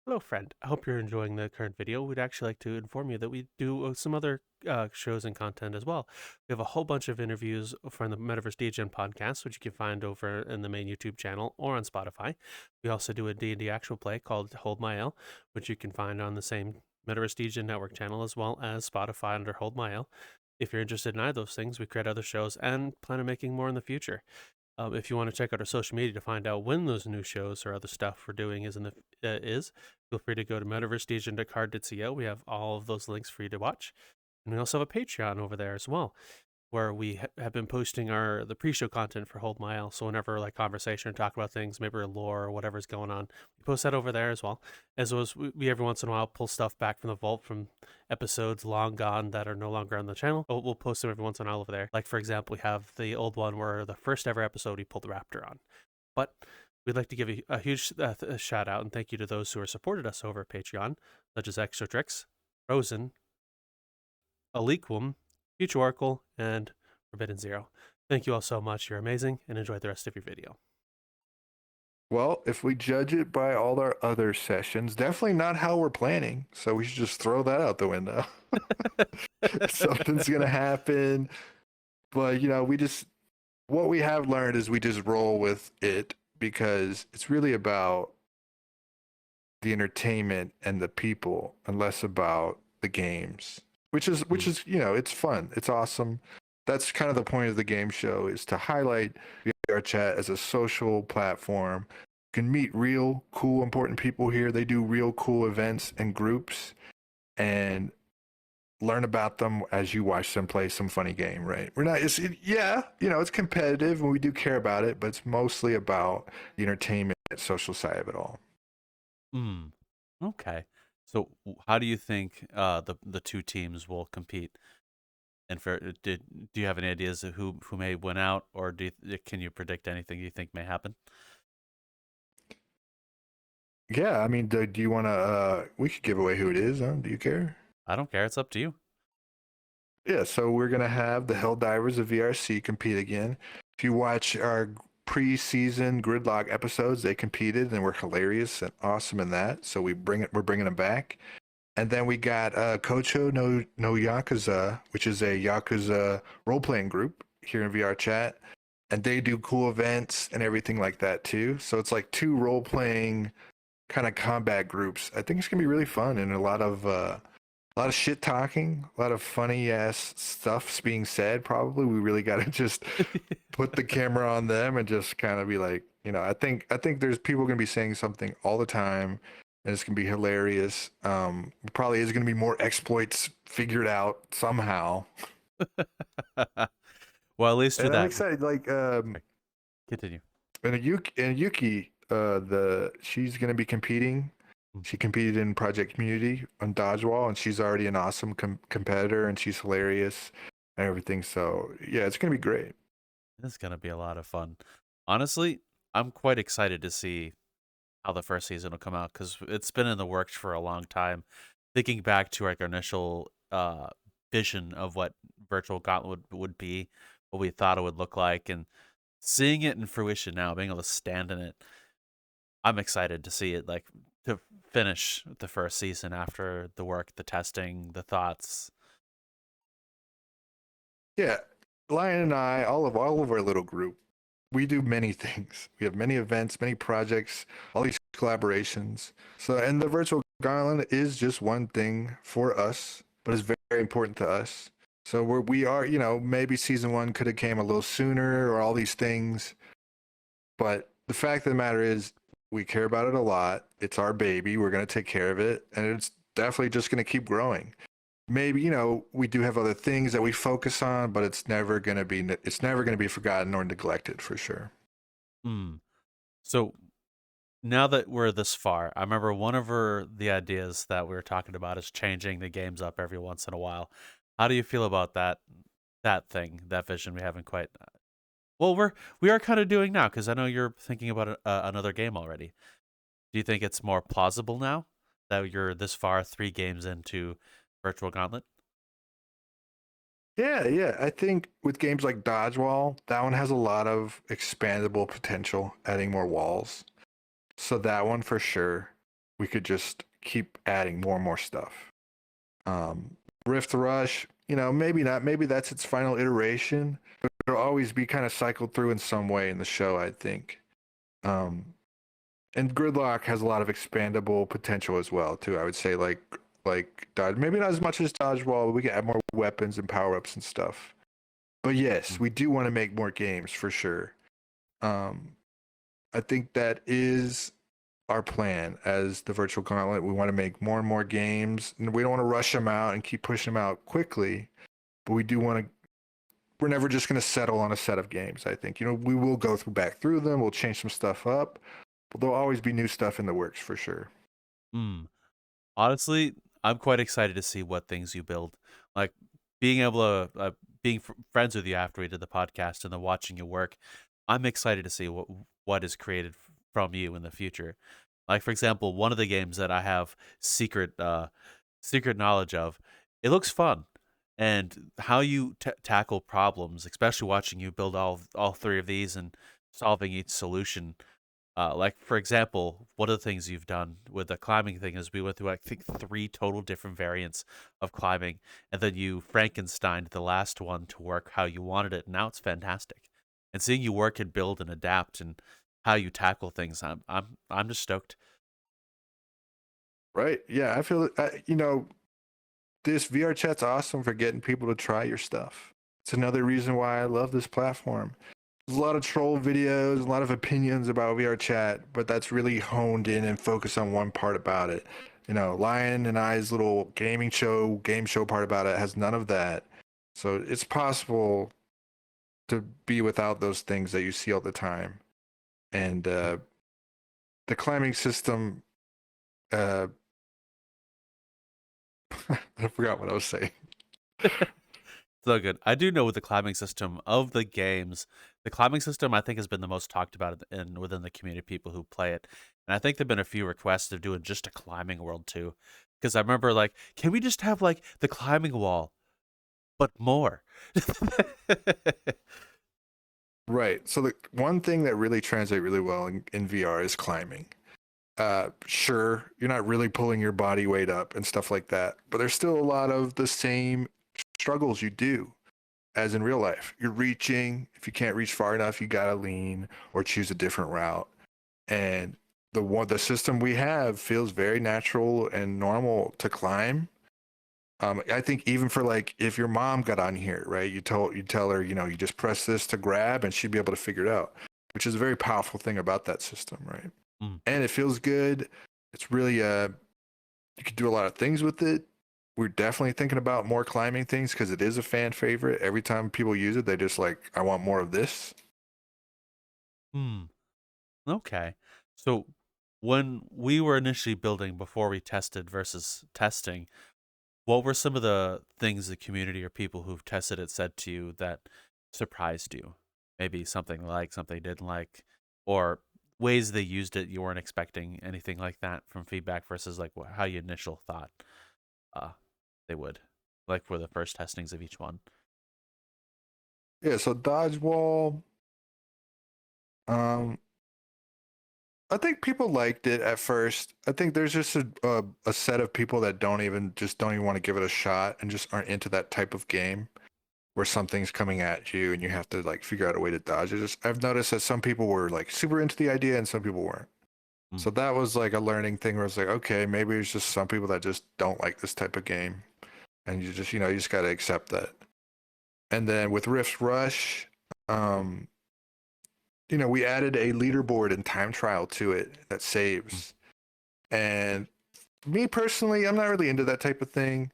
Hello, friend. I hope you're enjoying the current video. We'd actually like to inform you that we do some other shows and content as well. We have a whole bunch of interviews from the Metaverse Degen podcast, which you can find over in the main YouTube channel or on Spotify. We also do a D&D actual play called Hold My L, which you can find on the same Metaverse Degen network channel as well as Spotify under Hold My L. If you're interested in either of those things, we create other shows and plan on making more in the future. If you want to check out our social media to find out when those new shows or other stuff we're doing is, feel free to go to metaversedegen.card.co. We have all of those links for you to watch. And we also have a Patreon over there as well, where we have been posting the pre-show content for Hold My L. So whenever like conversation or talk about things, maybe lore or whatever's going on, we post that over there as well. As well as we every once in a while pull stuff back from the vault from episodes long gone that are no longer on the channel. We'll post them every once in a while over there. Like for example, we have the old one where the first ever episode we pulled the raptor on. But we'd like to give a huge shout out and thank you to those who have supported us over at Patreon, such as Extra Tricks, Rosen, Aliquum, Future Oracle, and Forbidden Zero. Thank you all so much. You're amazing, and enjoy the rest of your video. Well, if we judge it by all our other sessions, definitely not how we're planning. So we should just throw that out the window. Something's going to happen. But, what we have learned is we just roll with it because it's really about the entertainment and the people and less about the games, which is it's fun, it's awesome. That's kind of the point of the game show, is to highlight VRChat as a social platform. You can meet real cool important people here. They do real cool events and groups, and learn about them as you watch them play some funny game, right? It's competitive and we do care about it, but it's mostly about the entertainment and social side of it all. Okay. So how do you think the two teams will compete? And do you have any ideas of who may win out, or can you predict anything you think may happen? Yeah, I mean, do you want to? We could give away who it is. Huh? Do you care? I don't care. It's up to you. Yeah, so we're gonna have the Helldivers of VRC compete again. If you watch our pre-season Gridlock episodes, they competed and were hilarious and awesome in that. So we're bringing them back. And then we got Kocho no Yakuza, which is a Yakuza role-playing group here in VRChat, and they do cool events and everything like that too. So it's like two role-playing kind of combat groups. I think it's gonna be really fun and a lot of shit talking, a lot of funny ass stuff's being said. Probably we really got to just put the camera on them and just kind of be like, I think there's people gonna be saying something all the time, and it's gonna be hilarious. Probably is gonna be more exploits figured out somehow, Well, at least with and I'm that, excited. Like, continue. and Yuki, she's gonna be competing. Mm. She competed in Project Community on Dodgeball, and she's already an awesome competitor, and she's hilarious and everything. So yeah, it's gonna be great. This is gonna be a lot of fun. Honestly, I'm quite excited to see how the first season will come out because it's been in the works for a long time. Thinking back to like our initial vision of what Virtual Gauntlet would be, what we thought it would look like, and seeing it in fruition now, being able to stand in it, I'm excited to see it like to finish the first season after the work, the testing, the thoughts. Yeah, Lion and I, all of our little group, we do many things. We have many events, many projects, all these collaborations. So, and the Virtual Gauntlet is just one thing for us, but it's very important to us. So we are, maybe season one could have came a little sooner or all these things, but the fact of the matter is we care about it a lot. It's our baby. We're going to take care of it, and it's definitely just going to keep growing. Maybe we do have other things that we focus on, but it's never going to be forgotten or neglected for sure. Hmm. So now that we're this far, I remember one of the ideas that we were talking about is changing the games up every once in a while. How do you feel about that thing, that vision we haven't quite well, we are kind of doing now because I know you're thinking about another game already. Do you think it's more plausible now that you're this far, 3 games into Virtual Gauntlet? Yeah. I think with games like Dodgeball, that one has a lot of expandable potential, adding more walls. So that one for sure, we could just keep adding more and more stuff. Rift Rush, maybe not. Maybe that's its final iteration, but it'll always be kind of cycled through in some way in the show, I think. Um, and Gridlock has a lot of expandable potential as well, too. I would say like Dodge, maybe not as much as Dodgeball, but we can add more weapons and power ups and stuff. But yes, we do want to make more games for sure. I think that is our plan as the Virtual Gauntlet. We want to make more and more games, and we don't want to rush them out and keep pushing them out quickly. But we do want to. We're never just going to settle on a set of games. I think we will go back through them. We'll change some stuff up, but there'll always be new stuff in the works for sure. Honestly, I'm quite excited to see what things you build. Like being able to being friends with you after we did the podcast and then watching you work. I'm excited to see what is created from you in the future. Like for example, one of the games that I have secret knowledge of, it looks fun, and how you tackle problems, especially watching you build all 3 of these and solving each solution. Like for example, one of the things you've done with the climbing thing is we went through I think 3 total different variants of climbing, and then you Frankensteined the last one to work how you wanted it. And now it's fantastic, and seeing you work and build and adapt and how you tackle things, I'm just stoked. Right? Yeah, I feel this VRChat's awesome for getting people to try your stuff. It's another reason why I love this platform. There's a lot of troll videos, a lot of opinions about VRChat, but that's really honed in and focused on one part about it. Lion and I's little game show part about it has none of that. So it's possible to be without those things that you see all the time. And the climbing system, I forgot what I was saying. So good. I do know with the climbing system of the games, the climbing system I think has been the most talked about within the community of people who play it. And I think there've been a few requests of doing just a climbing world too. Because I remember like, can we just have like the climbing wall, but more? Right. So the one thing that really translates really well in VR is climbing. Sure, you're not really pulling your body weight up and stuff like that, but there's still a lot of the same struggles you do as in real life. You're reaching. If you can't reach far enough, you gotta lean or choose a different route. And the system we have feels very natural and normal to climb. I think even for like if your mom got on here, right? You tell her, you just press this to grab, and she'd be able to figure it out, which is a very powerful thing about that system, right? Mm. And it feels good. It's really you can do a lot of things with it. We're definitely thinking about more climbing things because it is a fan favorite. Every time people use it, they just like, I want more of this. Hmm. Okay. So when we were initially building before we tested versus testing, what were some of the things the community or people who've tested it said to you that surprised you? Maybe something like something they didn't like, or ways they used it you weren't expecting, anything like that from feedback versus like how you initial thought uh, they would, like for the first testings of each one. Yeah, so dodgeball. Um, I think people liked it at first. I think there's just a set of people that don't even want to give it a shot and just aren't into that type of game where something's coming at you and you have to like figure out a way to dodge it. I've noticed that some people were like super into the idea and some people weren't. Mm. So that was like a learning thing where it's like, okay, maybe it's just some people that just don't like this type of game, and you just got to accept that. And then with Rift Rush, um, we added a leaderboard and time trial to it that saves. And me personally, I'm not really into that type of thing.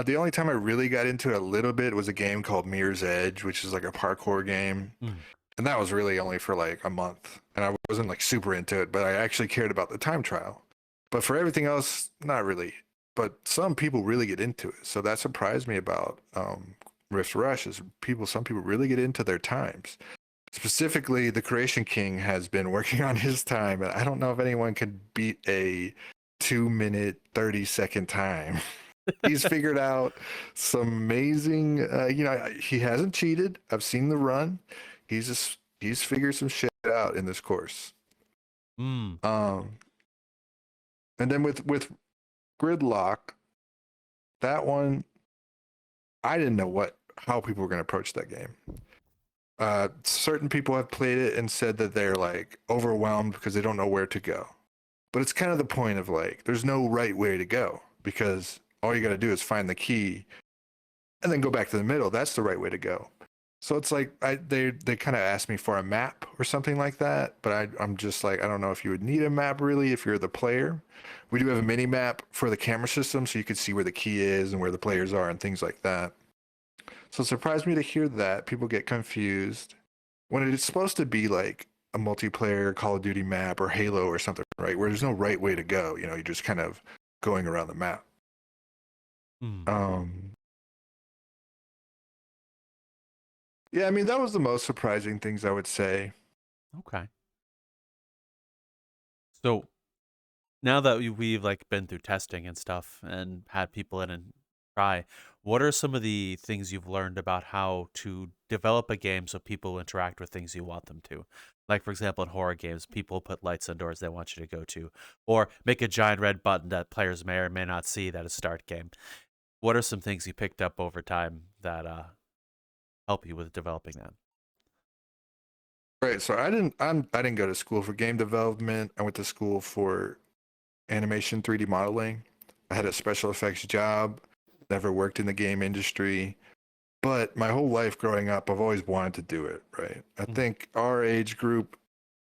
The only time I really got into it a little bit was a game called Mirror's Edge, which is like a parkour game. Mm. And that was really only for like a month. And I wasn't like super into it, but I actually cared about the time trial. But for everything else, not really. But some people really get into it. So that surprised me about Rift Rush is some people really get into their times. Specifically, the Creation King has been working on his time, and I don't know if anyone can beat a 2-minute 30-second time. He's figured out some amazing. He hasn't cheated. I've seen the run. He's figured some shit out in this course. Mm. And then with Gridlock, that one, I didn't know how people were going to approach that game. Certain people have played it and said that they're like overwhelmed because they don't know where to go. But it's kind of the point of like, there's no right way to go because all you got to do is find the key and then go back to the middle. That's the right way to go. So it's like they kind of asked me for a map or something like that, but I'm just like, I don't know if you would need a map really if you're the player. We do have a mini map for the camera system so you can see where the key is and where the players are and things like that. So it surprised me to hear that people get confused when it's supposed to be like a multiplayer Call of Duty map or Halo or something, right? Where there's no right way to go. You're just kind of going around the map. Mm. Yeah, I mean, that was the most surprising things I would say. Okay. So now that we've like been through testing and stuff and had people in and try, what are some of the things you've learned about how to develop a game so people interact with things you want them to? Like, for example, in horror games, people put lights on doors they want you to go to, or make a giant red button that players may or may not see that is start game. What are some things you picked up over time that help you with developing that? Right. So I didn't go to school for game development. I went to school for animation 3D modeling. I had a special effects job, never worked in the game industry, but my whole life growing up, I've always wanted to do it, right? I think our age group,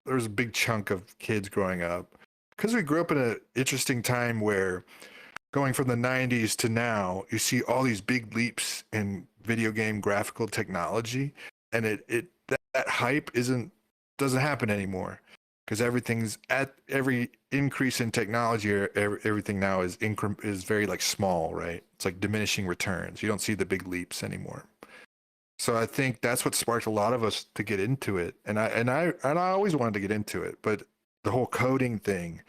there was a big chunk of kids growing up because we grew up in an interesting time where going from the 90s to now, you see all these big leaps in video game graphical technology, and that hype doesn't happen anymore because every increase in technology or everything now is very like small, right? It's like diminishing returns. You don't see the big leaps anymore. So I think that's what sparked a lot of us to get into it, and I always wanted to get into it, but the whole coding thing.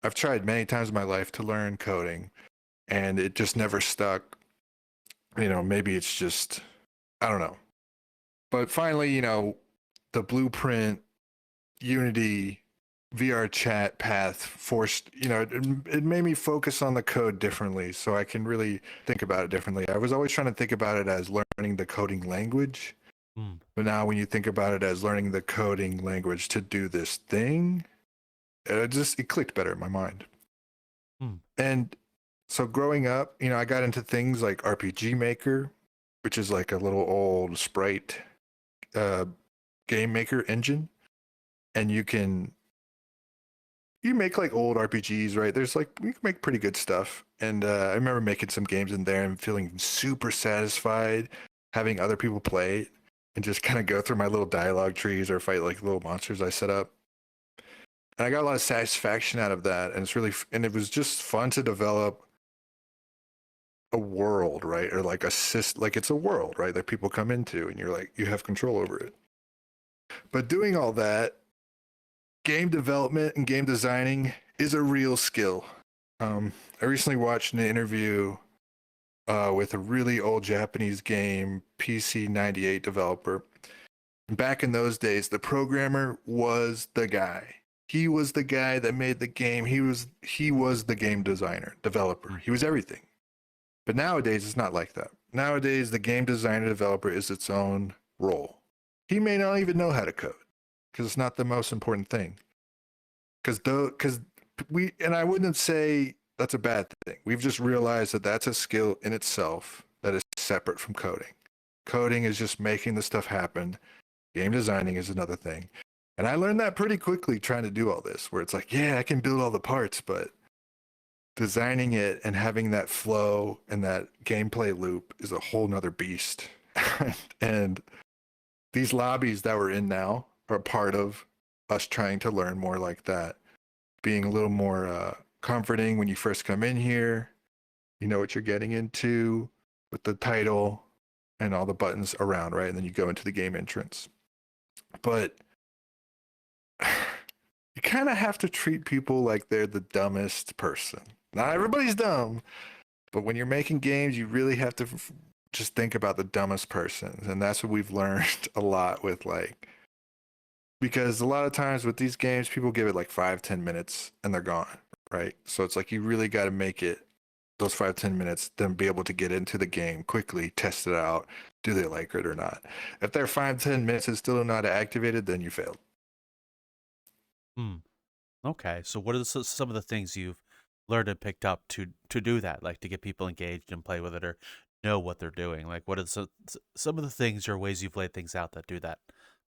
I've tried many times in my life to learn coding, and it just never stuck. Maybe it's just, I don't know. But finally, the Blueprint, Unity, VRChat path forced, it made me focus on the code differently, so I can really think about it differently. I was always trying to think about it as learning the coding language, but now when you think about it as learning the coding language to do this thing, it clicked better in my mind. And so growing up, I got into things like RPG Maker, which is like a little old Sprite game maker engine, and you make like old RPGs, right? You can make pretty good stuff. And I remember making some games in there and feeling super satisfied having other people play it and just kind of go through my little dialogue trees or fight like little monsters I set up. And I got a lot of satisfaction out of that. And and it was just fun to develop a world, right? Or like it's a world, right? That people come into and you have control over it. But doing all that, game development and game designing is a real skill. I recently watched an interview with a really old Japanese game PC 98 developer. Back in those days, the programmer was the guy. He was the guy that made the game. He was the game developer. He was everything. But nowadays, it's not like that. Nowadays, the game designer developer is its own role. He may not even know how to code because it's not the most important thing. And I wouldn't say that's a bad thing. We've just realized that that's a skill in itself that is separate from coding. Coding is just making the stuff happen. Game designing is another thing. And I learned that pretty quickly trying to do all this, where it's like, yeah, I can build all the parts, but designing it and having that flow and that gameplay loop is a whole nother beast. And these lobbies that we're in now are part of us trying to learn more like that, being a little more comforting when you first come in here. You know what you're getting into with the title and all the buttons around, right? And then you go into the game entrance. But you kind of have to treat people like they're the dumbest person. Not everybody's dumb, but when you're making games, you really have to just think about the dumbest person. And that's what we've learned a lot with because a lot of times with these games, people give it like 5-10 minutes and they're gone, right? So it's like you really got to make it those 5-10 minutes, then be able to get into the game quickly, test it out. Do they like it or not? If they're 5-10 minutes and still not activated, then you failed. Okay, so what are some of the things you've learned and picked up to do that, like to get people engaged and play with it or know what they're doing? Like, what are some of the things or ways you've laid things out that do that?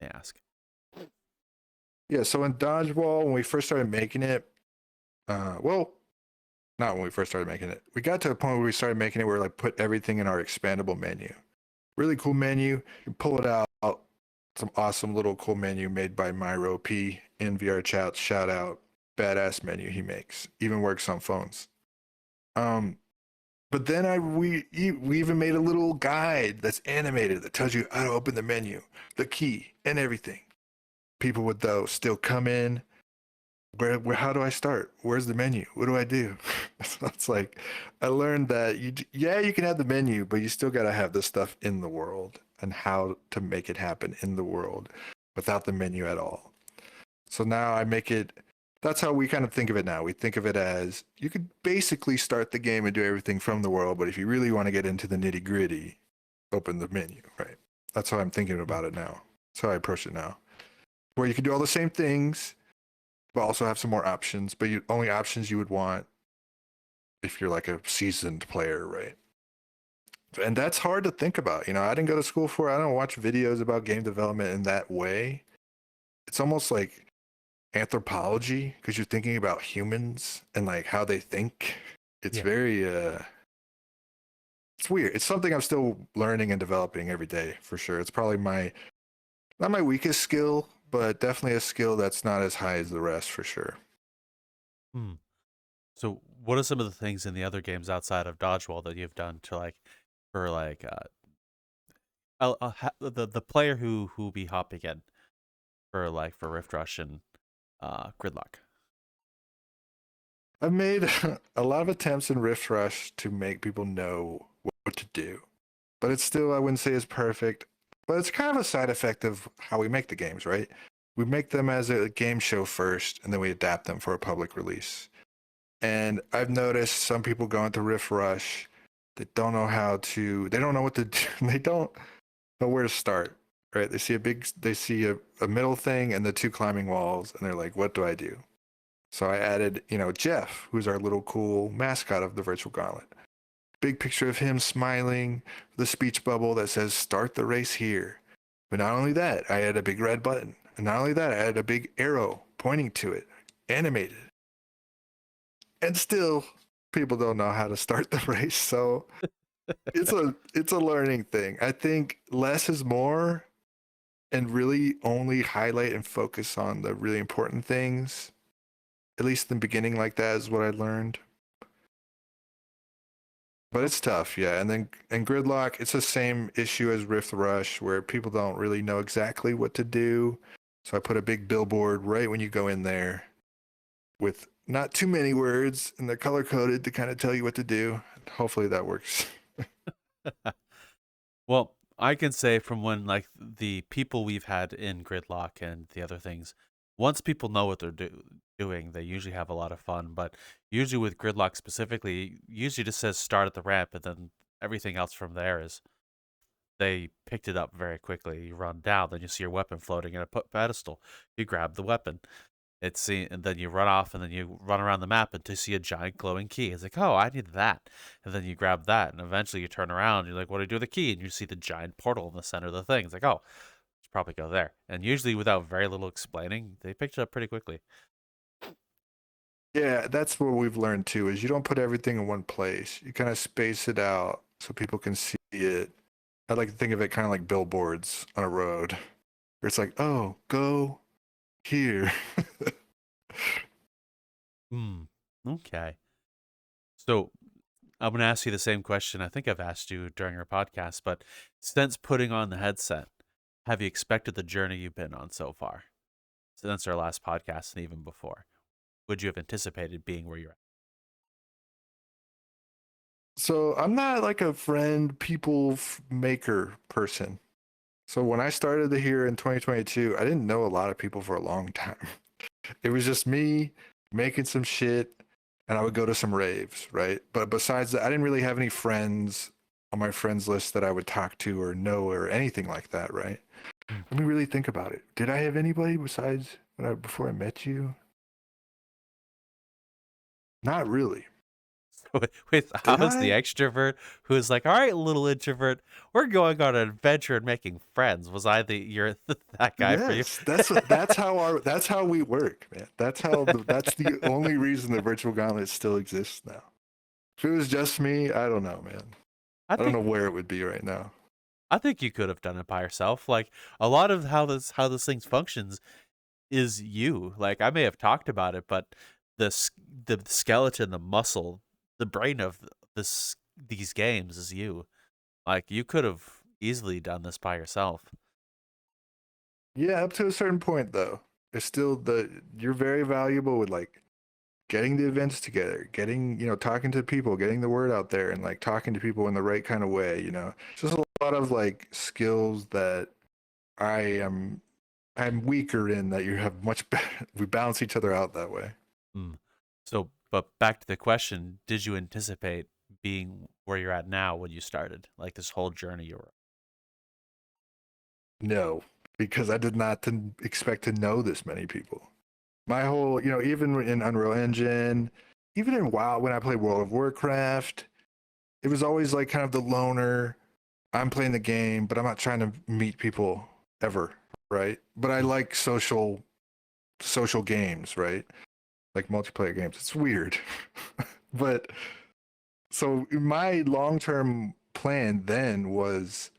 May I ask? Yeah, so in Dodgeball, when we first started making it, well, not when we first started making it. We got to a point where we started making it where like put everything in our expandable menu. Really cool menu. You pull it out. Some awesome little cool menu made by Myro P in VRChat. Shout out. Badass menu he makes. Even works on phones. But then we even made a little guide that's animated that tells you how to open the menu, the key, and everything. People would though still come in. Where how do I start? Where's the menu? What do I do? So it's like I learned that you can have the menu, but you still got to have the stuff in the world and how to make it happen in the world without the menu at all. So now I make it. That's how we kind of think of it now. We think of it as you could basically start the game and do everything from the world, but if you really want to get into the nitty gritty, open the menu, right? That's how I'm thinking about it now. That's how I approach it now. Where you can do all the same things, but also have some more options, but only options you would want if you're like a seasoned player, right? And that's hard to think about. I didn't go to school for it. I don't watch videos about game development in that way. It's almost like anthropology because you're thinking about humans and like how they think. It's very it's weird. It's something I'm still learning and developing every day for sure. It's probably not my weakest skill, but definitely a skill that's not as high as the rest for sure. So what are some of the things in the other games outside of Dodgeball that you've done to the player who be hopping in for Rift Rush and Gridlock? I've made a lot of attempts in Rift Rush to make people know what to do, but it's still, I wouldn't say it's perfect. But it's kind of a side effect of how we make the games, right? We make them as a game show first, and then we adapt them for a public release. And I've noticed some people going to Rift Rush that don't know how to, they don't know what to do, they don't know where to start, right? They see a middle thing and the two climbing walls, and they're like, what do I do? So I added, Jeff, who's our little cool mascot of the virtual gauntlet. Big picture of him smiling, the speech bubble that says, start the race here. But not only that, I added a big red button. And not only that, I added a big arrow pointing to it, animated. And still, people don't know how to start the race. So it's a learning thing. I think less is more, and really only highlight and focus on the really important things. At least in the beginning, like that is what I learned. But it's tough, yeah. And Gridlock, it's the same issue as Rift Rush, where people don't really know exactly what to do. So I put a big billboard right when you go in there with not too many words, and they're color coded to kind of tell you what to do. Hopefully that works. Well, I can say from when like the people we've had in Gridlock and the other things, once people know what they're doing, they usually have a lot of fun. But usually with Gridlock specifically, usually just says start at the ramp, and then everything else from there is they picked it up very quickly. You run down, then you see your weapon floating in a pedestal. You grab the weapon. And then you run off, and then you run around the map until you see a giant glowing key. It's like, oh, I need that, and then you grab that, and eventually you turn around. And you're like, what do I do with the key? And you see the giant portal in the center of the thing. It's like, oh, let's probably go there. And usually, without very little explaining, they picked it up pretty quickly. Yeah, that's what we've learned too, is you don't put everything in one place. You kind of space it out so people can see it. I like to think of it kind of like billboards on a road, where it's like, oh, go here. Okay. So I'm going to ask you the same question I think I've asked you during our podcast, but since putting on the headset, have you expected the journey you've been on so far? Since our last podcast and even before, would you have anticipated being where you're at? So I'm not like a friend, people maker person. So when I started here in 2022, I didn't know a lot of people for a long time. It was just me making some shit, and I would go to some raves, right? But besides that, I didn't really have any friends on my friends list that I would talk to or know or anything like that, right? Let me really think about it. Did I have anybody besides before I met you? Not really. Wait, I Did was the I? extrovert who's like, all right, little introvert, we're going on an adventure and making friends. Was I you're that guy for you? Yes, that's how we work, man. That's the only reason the virtual gauntlet still exists now. If it was just me, I don't know, man. I I don't think know where it would be right now. I think you could have done it by yourself. Like a lot of how this thing functions is you. Like I may have talked about it, but the skeleton, the muscle, the brain of these games is you. Like you could have easily done this by yourself. Yeah, up to a certain point though. It's still you're very valuable with like getting the events together, getting, talking to people, getting the word out there and like talking to people in the right kind of way. Just a lot of like skills that I'm weaker in that you have much better. We balance each other out that way. Mm. So, but back to the question, did you anticipate being where you're at now when you started? Like this whole journey you were No, because I did not expect to know this many people. My whole, even in Unreal Engine, even in WoW, when I played World of Warcraft, it was always like kind of the loner. I'm playing the game, but I'm not trying to meet people ever, right? But I like social games, right? Like multiplayer games. It's weird. But so my long-term plan then was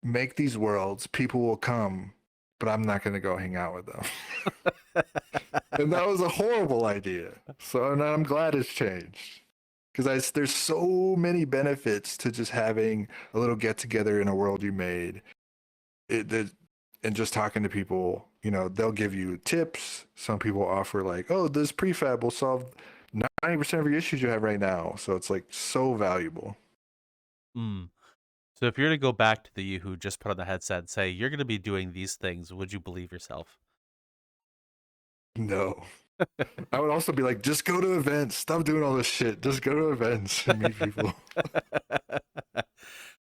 make these worlds, people will come, but I'm not going to go hang out with them. And that was a horrible idea. So and I'm glad it's changed. Because there's so many benefits to just having a little get together in a world you made. And just talking to people, they'll give you tips. Some people offer like, oh, this prefab will solve 90% of your issues you have right now. So it's like so valuable. Mm. So if you're to go back to the you who just put on the headset and say you're going to be doing these things, would you believe yourself? No. I would also be like, just go to events. Stop doing all this shit. Just go to events and meet people.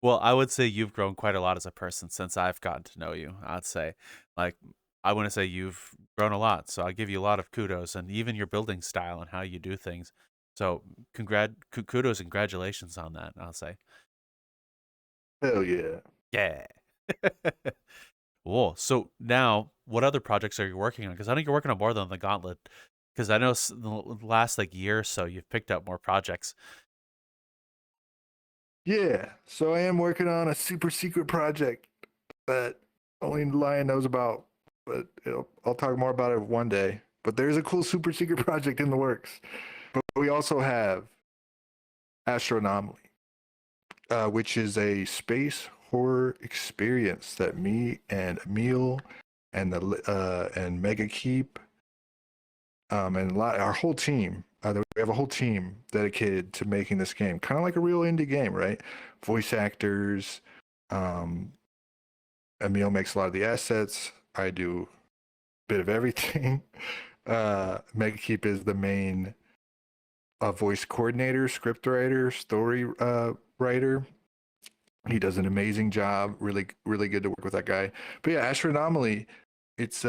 Well, I would say you've grown quite a lot as a person since I've gotten to know you. I'd say, like, I want to say you've grown a lot. So I give you a lot of kudos, and even your building style and how you do things. So, kudos and congratulations on that. I'll say, Hell yeah. yeah. Cool. So now, what other projects are you working on? Because I know you're working on more than the Gauntlet. Because I know the last like year or so, you've picked up more projects. Yeah. So I am working on a super secret project that only Lion knows about, but I'll talk more about it one day. But there's a cool super secret project in the works. But we also have Astronomaly, which is a space horror experience that me and Emil and and Mega Keep and our whole team. We have a whole team dedicated to making this game, kind of like a real indie game, right? Voice actors. Um, Emil makes a lot of the assets. I do a bit of everything. Mega Keep is the main voice coordinator, script writer, story writer. He does an amazing job. Really, really good to work with that guy. But yeah, Astronomaly, it's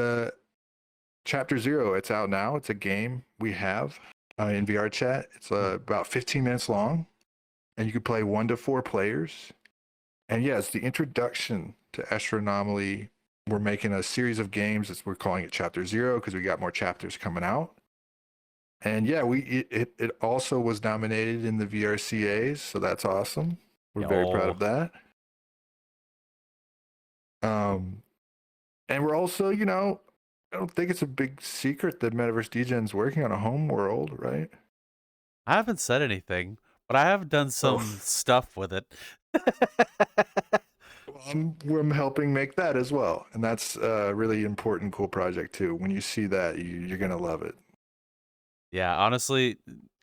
Chapter 0. It's out now. It's a game we have in VRChat. It's about 15 minutes long, and you can play 1 to 4 players. And yeah, it's the introduction to Astronomaly. We're making a series of games. We're calling it Chapter 0 because we got more chapters coming out. And yeah, it also was nominated in the VRCAs, so that's awesome. We're very proud of that. And we're also, I don't think it's a big secret that Metaverse Degen's working on a home world, right? I haven't said anything, but I have done some stuff with it. I'm helping make that as well, and that's a really important, cool project too. When you see that, you're gonna love it. Yeah, honestly,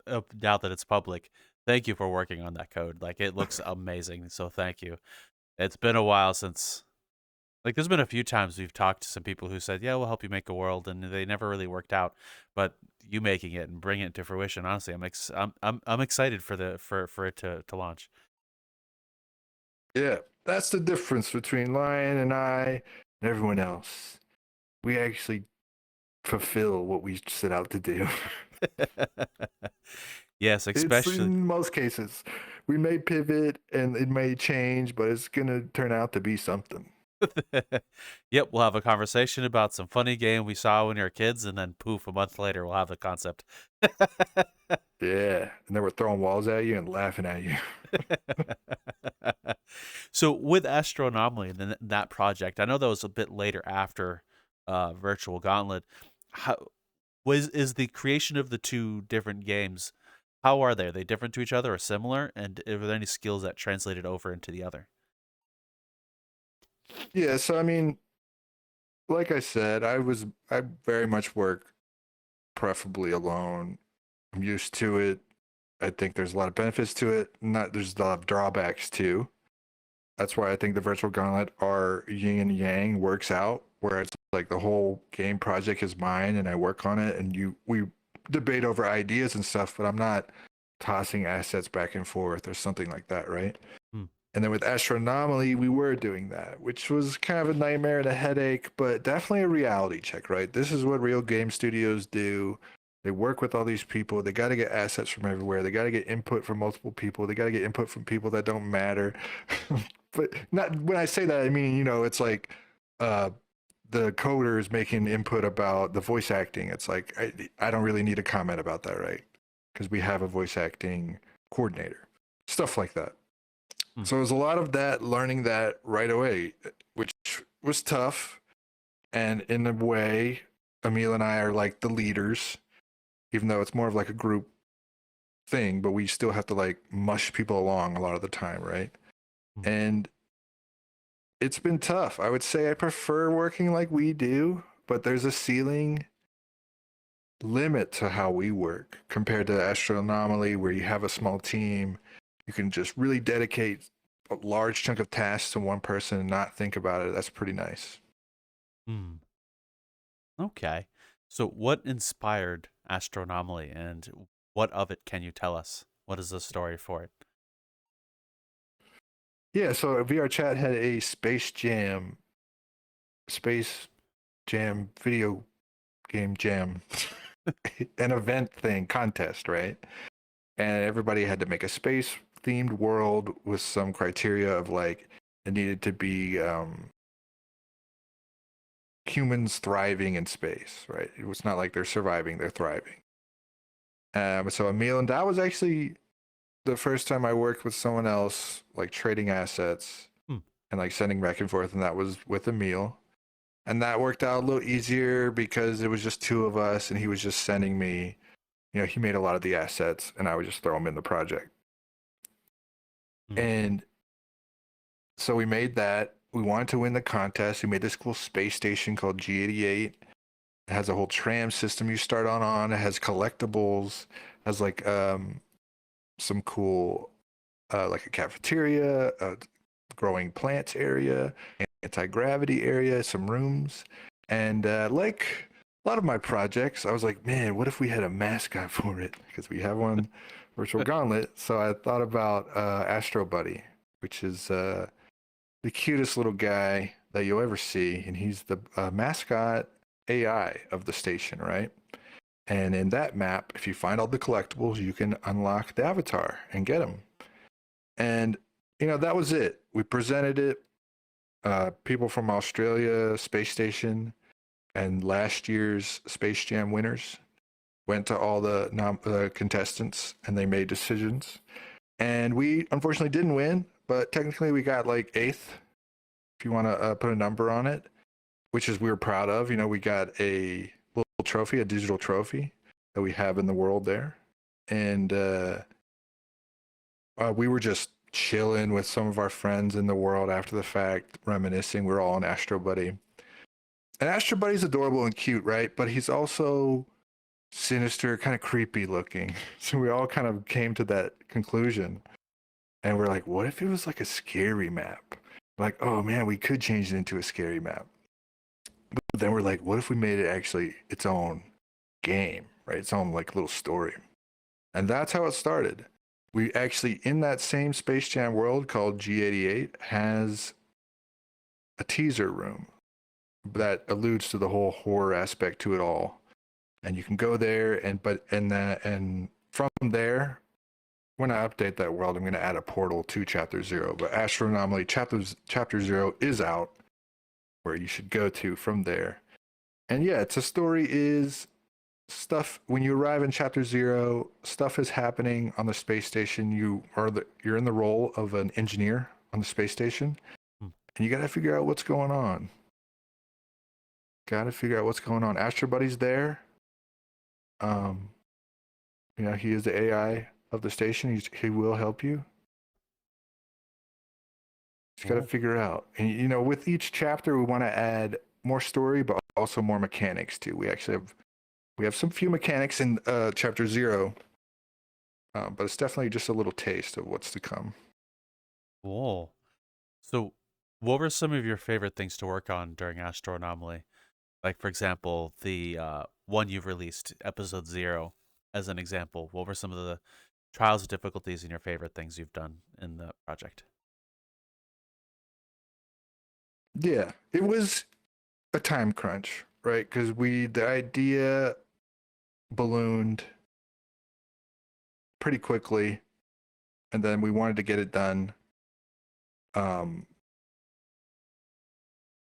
now that it's public, thank you for working on that code. Like, it looks amazing, so thank you. It's been a while since, like, there's been a few times we've talked to some people who said, "Yeah, we'll help you make a world," and they never really worked out. But you making it and bringing it to fruition, honestly, I'm excited for it to launch. Yeah, that's the difference between Lion and I and everyone else. We actually fulfill what we set out to do. Yes, It's especially. in most cases. We may pivot and it may change, but it's gonna turn out to be something. Yep, we'll have a conversation about some funny game we saw when we were kids, and then poof, a month later, we'll have the concept. Yeah, and then we're throwing walls at you and laughing at you. So with Astro Anomaly and then that project, I know that was a bit later after Virtual Gauntlet. How is the creation of the two different games? How are they? Are they different to each other or similar? And are there any skills that translated over into the other? Yeah, so I mean, like I said, I very much work preferably alone. I'm used to it. I think there's a lot of benefits to it. Not there's a lot of drawbacks too. That's why I think the virtual gauntlet our yin and yang works out, where it's like the whole game project is mine and I work on it and we debate over ideas and stuff, but I'm not tossing assets back and forth or something like that, right? Hmm. And then with Astronomaly, we were doing that, which was kind of a nightmare and a headache, but definitely a reality check, right? This is what real game studios do. They work with all these people. They got to get assets from everywhere. They got to get input from multiple people. They got to get input from people that don't matter. But not when I say that, I mean, it's like uh, the coders making input about the voice acting. It's like, I don't really need a comment about that, right? Because we have a voice acting coordinator, stuff like that. So there's a lot of that, learning that right away, which was tough. And in a way, Emil and I are like the leaders, even though it's more of like a group thing, but we still have to like mush people along a lot of the time, right? And it's been tough. I would say I prefer working like we do, but there's a ceiling limit to how we work compared to Astro Anomaly, where you have a small team. You can just really dedicate a large chunk of tasks to one person and not think about it. That's pretty nice. Hmm. Okay. So, what inspired Astronomaly, and what of it can you tell us? What is the story for it? Yeah, so VRChat had a Space Jam video game jam, an event thing, contest, right? And everybody had to make a space themed world with some criteria of like, it needed to be humans thriving in space, right? It was not like they're surviving, they're thriving. So Emil, and that was actually the first time I worked with someone else, like trading assets Hmm. and like sending back and forth, and that was with Emil. And that worked out a little easier because it was just two of us, and he was just sending me, he made a lot of the assets, and I would just throw them in the project. Hmm. And so we made that. We wanted to win the contest. We made this cool space station called G88. It has a whole tram system you start on. It has collectibles. It has like some cool like a cafeteria, a growing plants area, anti-gravity area, some rooms. And like a lot of my projects, I was like, man, what if we had a mascot for it? Because we have one, Virtual Gauntlet. So I thought about Astro Buddy, which is the cutest little guy that you'll ever see. And he's the mascot AI of the station, right? And in that map, if you find all the collectibles, you can unlock the avatar and get him. And, that was it. We presented it. People from Australia Space Station and last year's Space Jam winners went to all the contestants and they made decisions. And we unfortunately didn't win, but technically we got like 8th, if you want to put a number on it, which is we were proud of. We got a little trophy, a digital trophy that we have in the world there. And we were just chilling with some of our friends in the world after the fact, reminiscing. We're all on Astro Buddy. And Astro Buddy's adorable and cute, right? But he's also sinister, kind of creepy looking. So we all kind of came to that conclusion. And we're like, what if it was like a scary map? Like, oh man, we could change it into a scary map. But then we're like, what if we made it actually its own game, right? Its own like little story. And that's how it started. We actually, in that same Space Jam world called G88, has a teaser room that alludes to the whole horror aspect to it all. And you can go there, and from there, when I update that world, I'm going to add a portal to Chapter 0. But Astro Anomaly Chapter 0 is out, where you should go to from there. And yeah, it's a story is stuff when you arrive in Chapter 0, stuff is happening on the space station. You're in the role of an engineer on the space station, and you got to figure out what's going on. Astro Buddy's there. He is the AI of the station. He will help you. Just got to figure out. And with each chapter, we want to add more story, but also more mechanics too. We have some few mechanics in Chapter 0, but it's definitely just a little taste of what's to come. Cool. So, what were some of your favorite things to work on during Astro Anomaly? Like, for example, the one you've released, Episode 0, as an example. What were some of the trials and difficulties and your favorite things you've done in the project? Yeah, it was a time crunch, right? Because the idea ballooned pretty quickly, and then we wanted to get it done.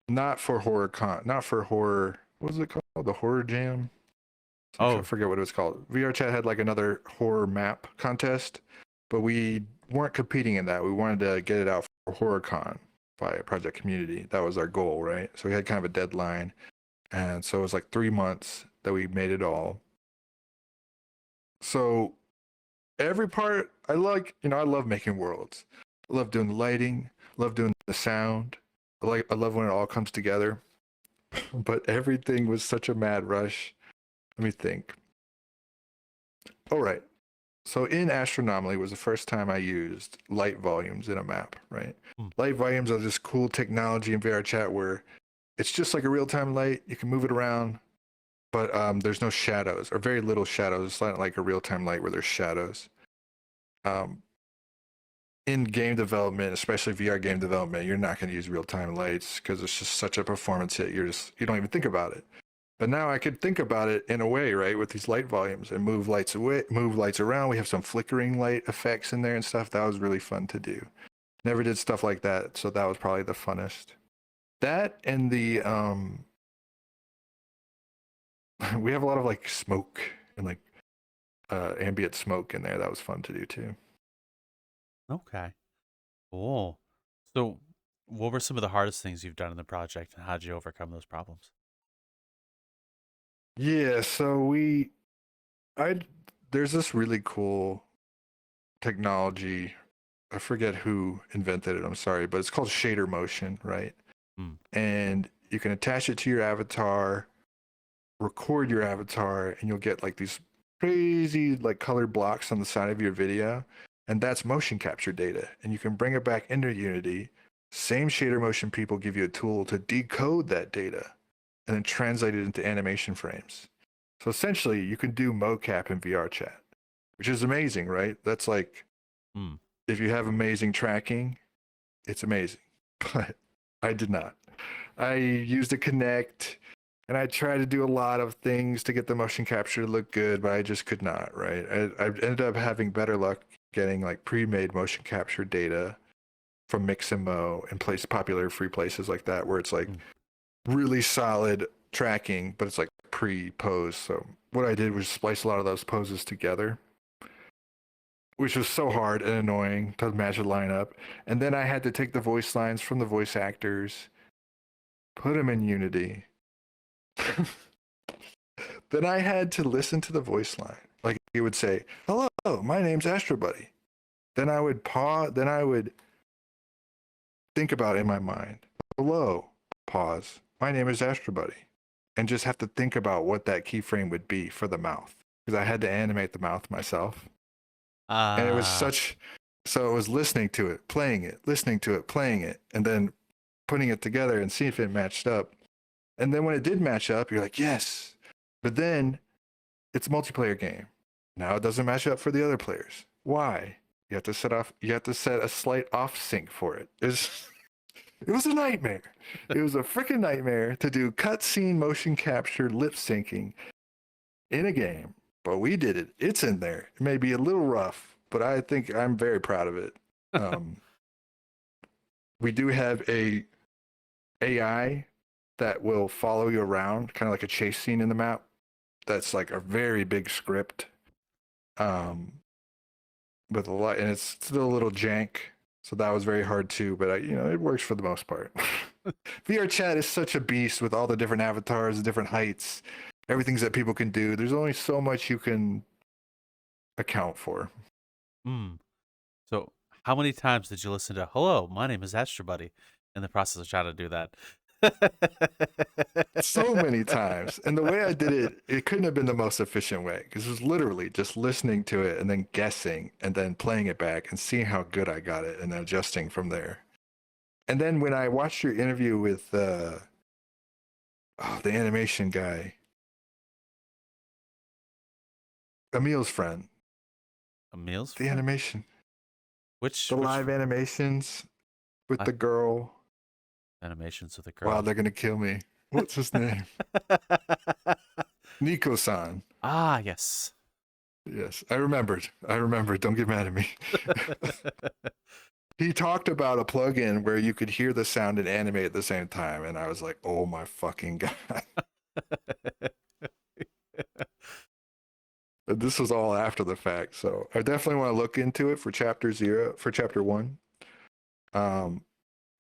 Not for horror. What was it called? The horror jam. I forget what it was called. VRChat had like another horror map contest, but we weren't competing in that. We wanted to get it out for HorrorCon by Project Community. That was our goal, right? So we had kind of a deadline, and so it was like 3 months that we made it all. So every part I like, I love making worlds. I love doing the lighting, I love doing the sound. I love when it all comes together. But everything was such a mad rush Let me think. All right. So in Astronomaly was the first time I used light volumes in a map, right? Hmm. Light volumes are this cool technology in VRChat where it's just like a real-time light. You can move it around, but there's no shadows or very little shadows. It's not like a real-time light where there's shadows. Um, in game development, especially VR game development, you're not going to use real-time lights because it's just such a performance hit. You don't even think about it. But now I could think about it in a way, right, with these light volumes and move lights away, move lights around. We have some flickering light effects in there and stuff. That was really fun to do. Never did stuff like that, so that was probably the funnest. That and the we have a lot of like smoke and like ambient smoke in there. That was fun to do too. Okay. Cool. So, what were some of the hardest things you've done in the project, and how did you overcome those problems? Yeah, so I there's this really cool technology. I forget who invented it. I'm sorry, but it's called shader motion, right? Hmm. And you can attach it to your avatar, record your avatar, and you'll get like these crazy like colored blocks on the side of your video, and that's motion capture data. And you can bring it back into Unity. Same shader motion people give you a tool to decode that data and then translate it into animation frames. So essentially, you can do mocap in VRChat, which is amazing, right? That's like Hmm. if you have amazing tracking, it's amazing. But I did not. I used a Connect and I tried to do a lot of things to get the motion capture to look good, but I just could not, right? I ended up having better luck getting like pre-made motion capture data from Mixamo and popular free places like that where it's like Hmm. really solid tracking, but it's like pre-pose. So what I did was splice a lot of those poses together, which was so hard and annoying to match a lineup. And then I had to take the voice lines from the voice actors, put them in Unity. Then I had to listen to the voice line. Like it would say, "Hello, my name's Astro Buddy." Then I would pause. Then I would think about it in my mind. "Hello, pause. My name is Astro Buddy," and just have to think about what that keyframe would be for the mouth because I had to animate the mouth myself. And it was such. So it was listening to it, playing it, listening to it, playing it, and then putting it together and see if it matched up. And then when it did match up, you're like, yes. But then it's a multiplayer game. Now it doesn't match up for the other players. Why? You have to set a slight off sync for it. It was a nightmare. It was a freaking nightmare to do cutscene motion capture lip syncing in a game. But we did it. It's in there. It may be a little rough, but I think I'm very proud of it. We do have a AI that will follow you around, kind of like a chase scene in the map. That's like a very big script, with a lot, and it's still a little jank. So that was very hard too, but it works for the most part. VRChat is such a beast with all the different avatars, the different heights, everything that people can do. There's only so much you can account for. Hmm. So, how many times did you listen to "Hello, my name is Astro Buddy" in the process of trying to do that? So many times. And the way I did it, it couldn't have been the most efficient way because it was literally just listening to it and then guessing and then playing it back and seeing how good I got it and then adjusting from there. And then when I watched your interview with the animation guy, Emil's friend, Emil's the friend? animation, Which the live animations with live the girl. animations with a Wow, girl? they're going to kill me. What's his name? Nico-san. Ah, yes. Yes, I remembered. I remembered. Don't get mad at me. He talked about a plugin where you could hear the sound and animate at the same time, and I was like, "Oh my fucking god!" But this was all after the fact, so I definitely want to look into it for chapter 1.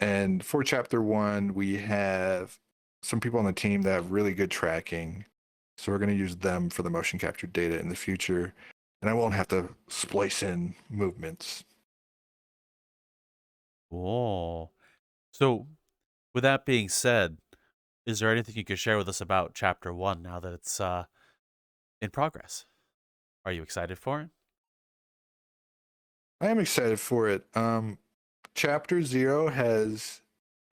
And for chapter 1, we have some people on the team that have really good tracking, so we're going to use them for the motion capture data in the future, and I won't have to splice in movements. Oh. So, with that being said, is there anything you could share with us about chapter 1 now that it's in progress. Are you excited for it? I am excited for it. Chapter 0 has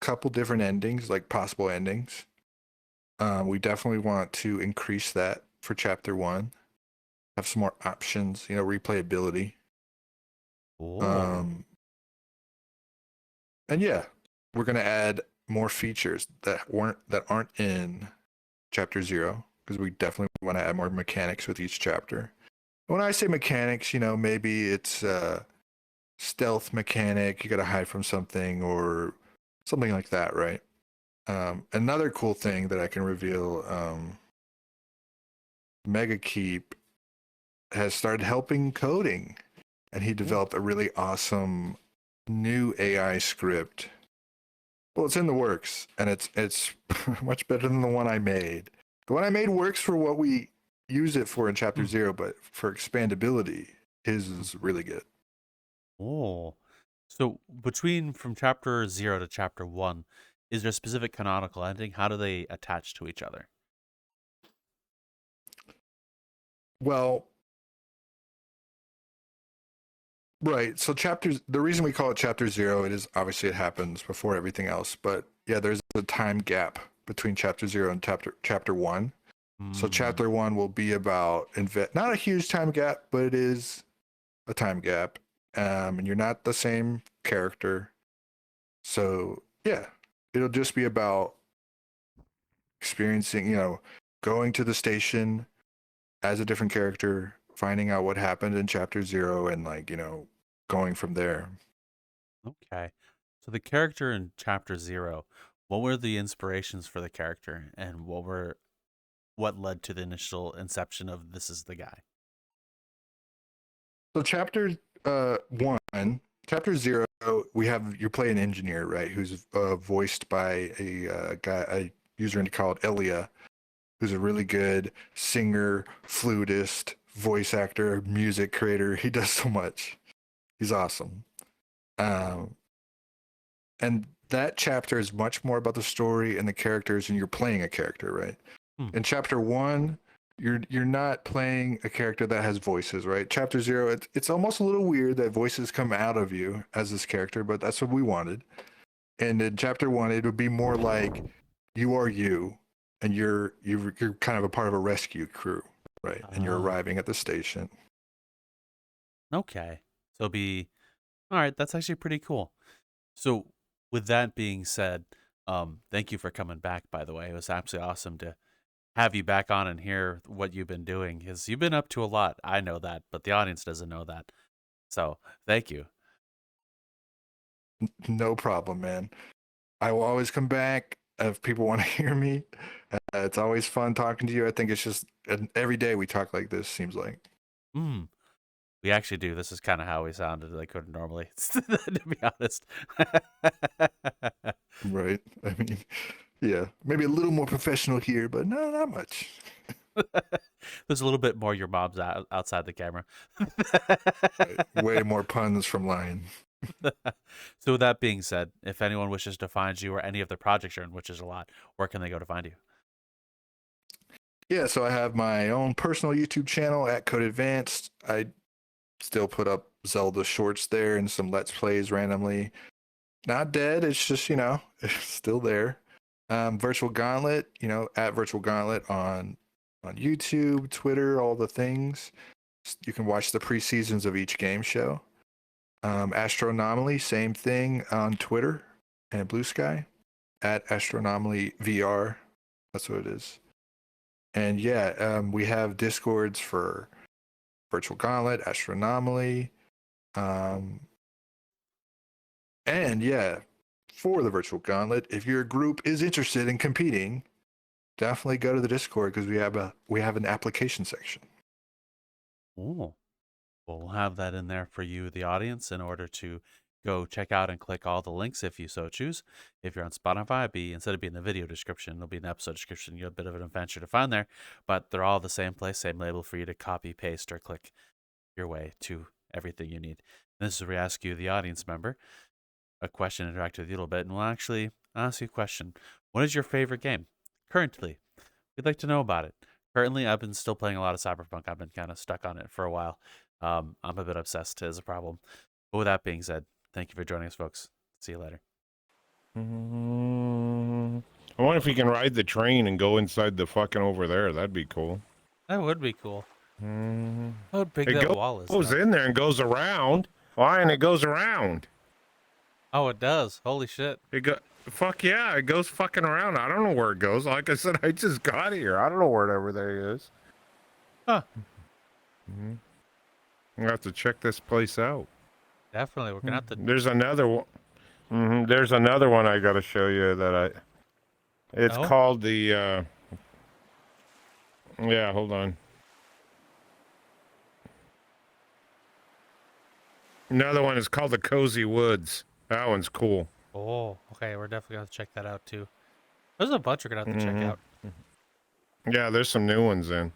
a couple different endings, like possible endings. We definitely want to increase that for Chapter 1. Have some more options, replayability. Oh, And yeah, we're gonna add more features that aren't in Chapter 0, because we definitely want to add more mechanics with each chapter. When I say mechanics, maybe it's stealth mechanic, you gotta hide from something or something like that, right? Another cool thing that I can reveal, Mega Keep has started helping coding, and he developed a really awesome new AI script. Well, it's in the works, and it's much better than the one I made. The one I made works for what we use it for in Chapter 0, but for expandability, his is really good. oh. So from chapter 0 to chapter 1, is there a specific canonical ending? How do they attach to each other? Well, right. So the reason we call it Chapter 0, it is obviously it happens before everything else, but yeah, there's a time gap between Chapter 0 and chapter 1. So Chapter 1 will be about not a huge time gap, but it is a time gap. And you're not the same character. So yeah, it'll just be about experiencing, going to the station as a different character, finding out what happened in Chapter 0, and going from there. Okay. So the character in chapter 0, what were the inspirations for the character, and what led to the initial inception of this is the guy? So chapter 0, you play an engineer, right? Who's voiced by a user called Elia, who's a really good singer, flutist, voice actor, music creator. He does so much. He's awesome. And that chapter is much more about the story and the characters, and you're playing a character, right? In Chapter 1, you're not playing a character that has voices, right? Chapter 0, it's almost a little weird that voices come out of you as this character, but that's what we wanted. And in Chapter 1, it would be more like you are you, and you're kind of a part of a rescue crew, right? And you're arriving at the station. Okay. So all right, that's actually pretty cool. So with that being said, thank you for coming back, by the way. It was absolutely awesome to have you back on and hear what you've been doing, because you've been up to a lot. I know that, but the audience doesn't know that. So thank you. No problem, man. I will always come back if people want to hear me. It's always fun talking to you. I think it's just every day we talk like this, seems like. We actually do. This is kind of how we sounded like normally, to be honest. Right. I mean, yeah, maybe a little more professional here, but no, not much. There's a little bit more your mom's outside the camera. Right. Way more puns from Lion. So with that being said, if anyone wishes to find you or any of the projects you're in, which is a lot, where can they go to find you? Yeah, so I have my own personal YouTube channel at Codeadvanced. I still put up Zelda shorts there and some Let's Plays randomly. Not dead, it's just, it's still there. Virtual Gauntlet, at Virtual Gauntlet on YouTube, Twitter, all the things. You can watch the pre-seasons of each game show. Astronomaly, same thing on Twitter and Blue Sky at Astronomaly VR. That's what it is. And yeah, we have Discords for Virtual Gauntlet, Astronomaly, and yeah, for the Virtual Gauntlet, if your group is interested in competing, definitely go to the Discord, because we have an application section. Ooh. We'll have that in there for you, the audience, in order to go check out and click all the links if you so choose. If you're on Spotify, instead of being the video description, it'll be an episode description. You have a bit of an adventure to find there, but they're all the same place, same label for you to copy, paste, or click your way to everything you need. And this is where we ask you, the audience member, a question, interact with you a little bit, and we'll actually ask you a question. What is your favorite game currently? We'd like to know about it. Currently, I've been still playing a lot of Cyberpunk. I've been kind of stuck on it for a while. I'm a bit obsessed is a problem. But with that being said, thank you for joining us, folks. See you later. I wonder if you can ride the train and go inside the fucking over there. That'd be cool. That would be cool. How big It that wall is, goes though. in there and goes around. Why? And it goes around. Oh, it does. Holy shit. Fuck yeah, it goes fucking around. I don't know where it goes. Like I said, I just got here. I don't know where everything is. Huh. I have to check this place out. Definitely. We're going to have to. There's another one. There's another one I got to show you that It's called the. Yeah, hold on. Another one is called the Cozy Woods. That one's cool. Oh, okay. We're definitely going to check that out too. There's a bunch we're going to have to check out. Yeah, there's some new ones in.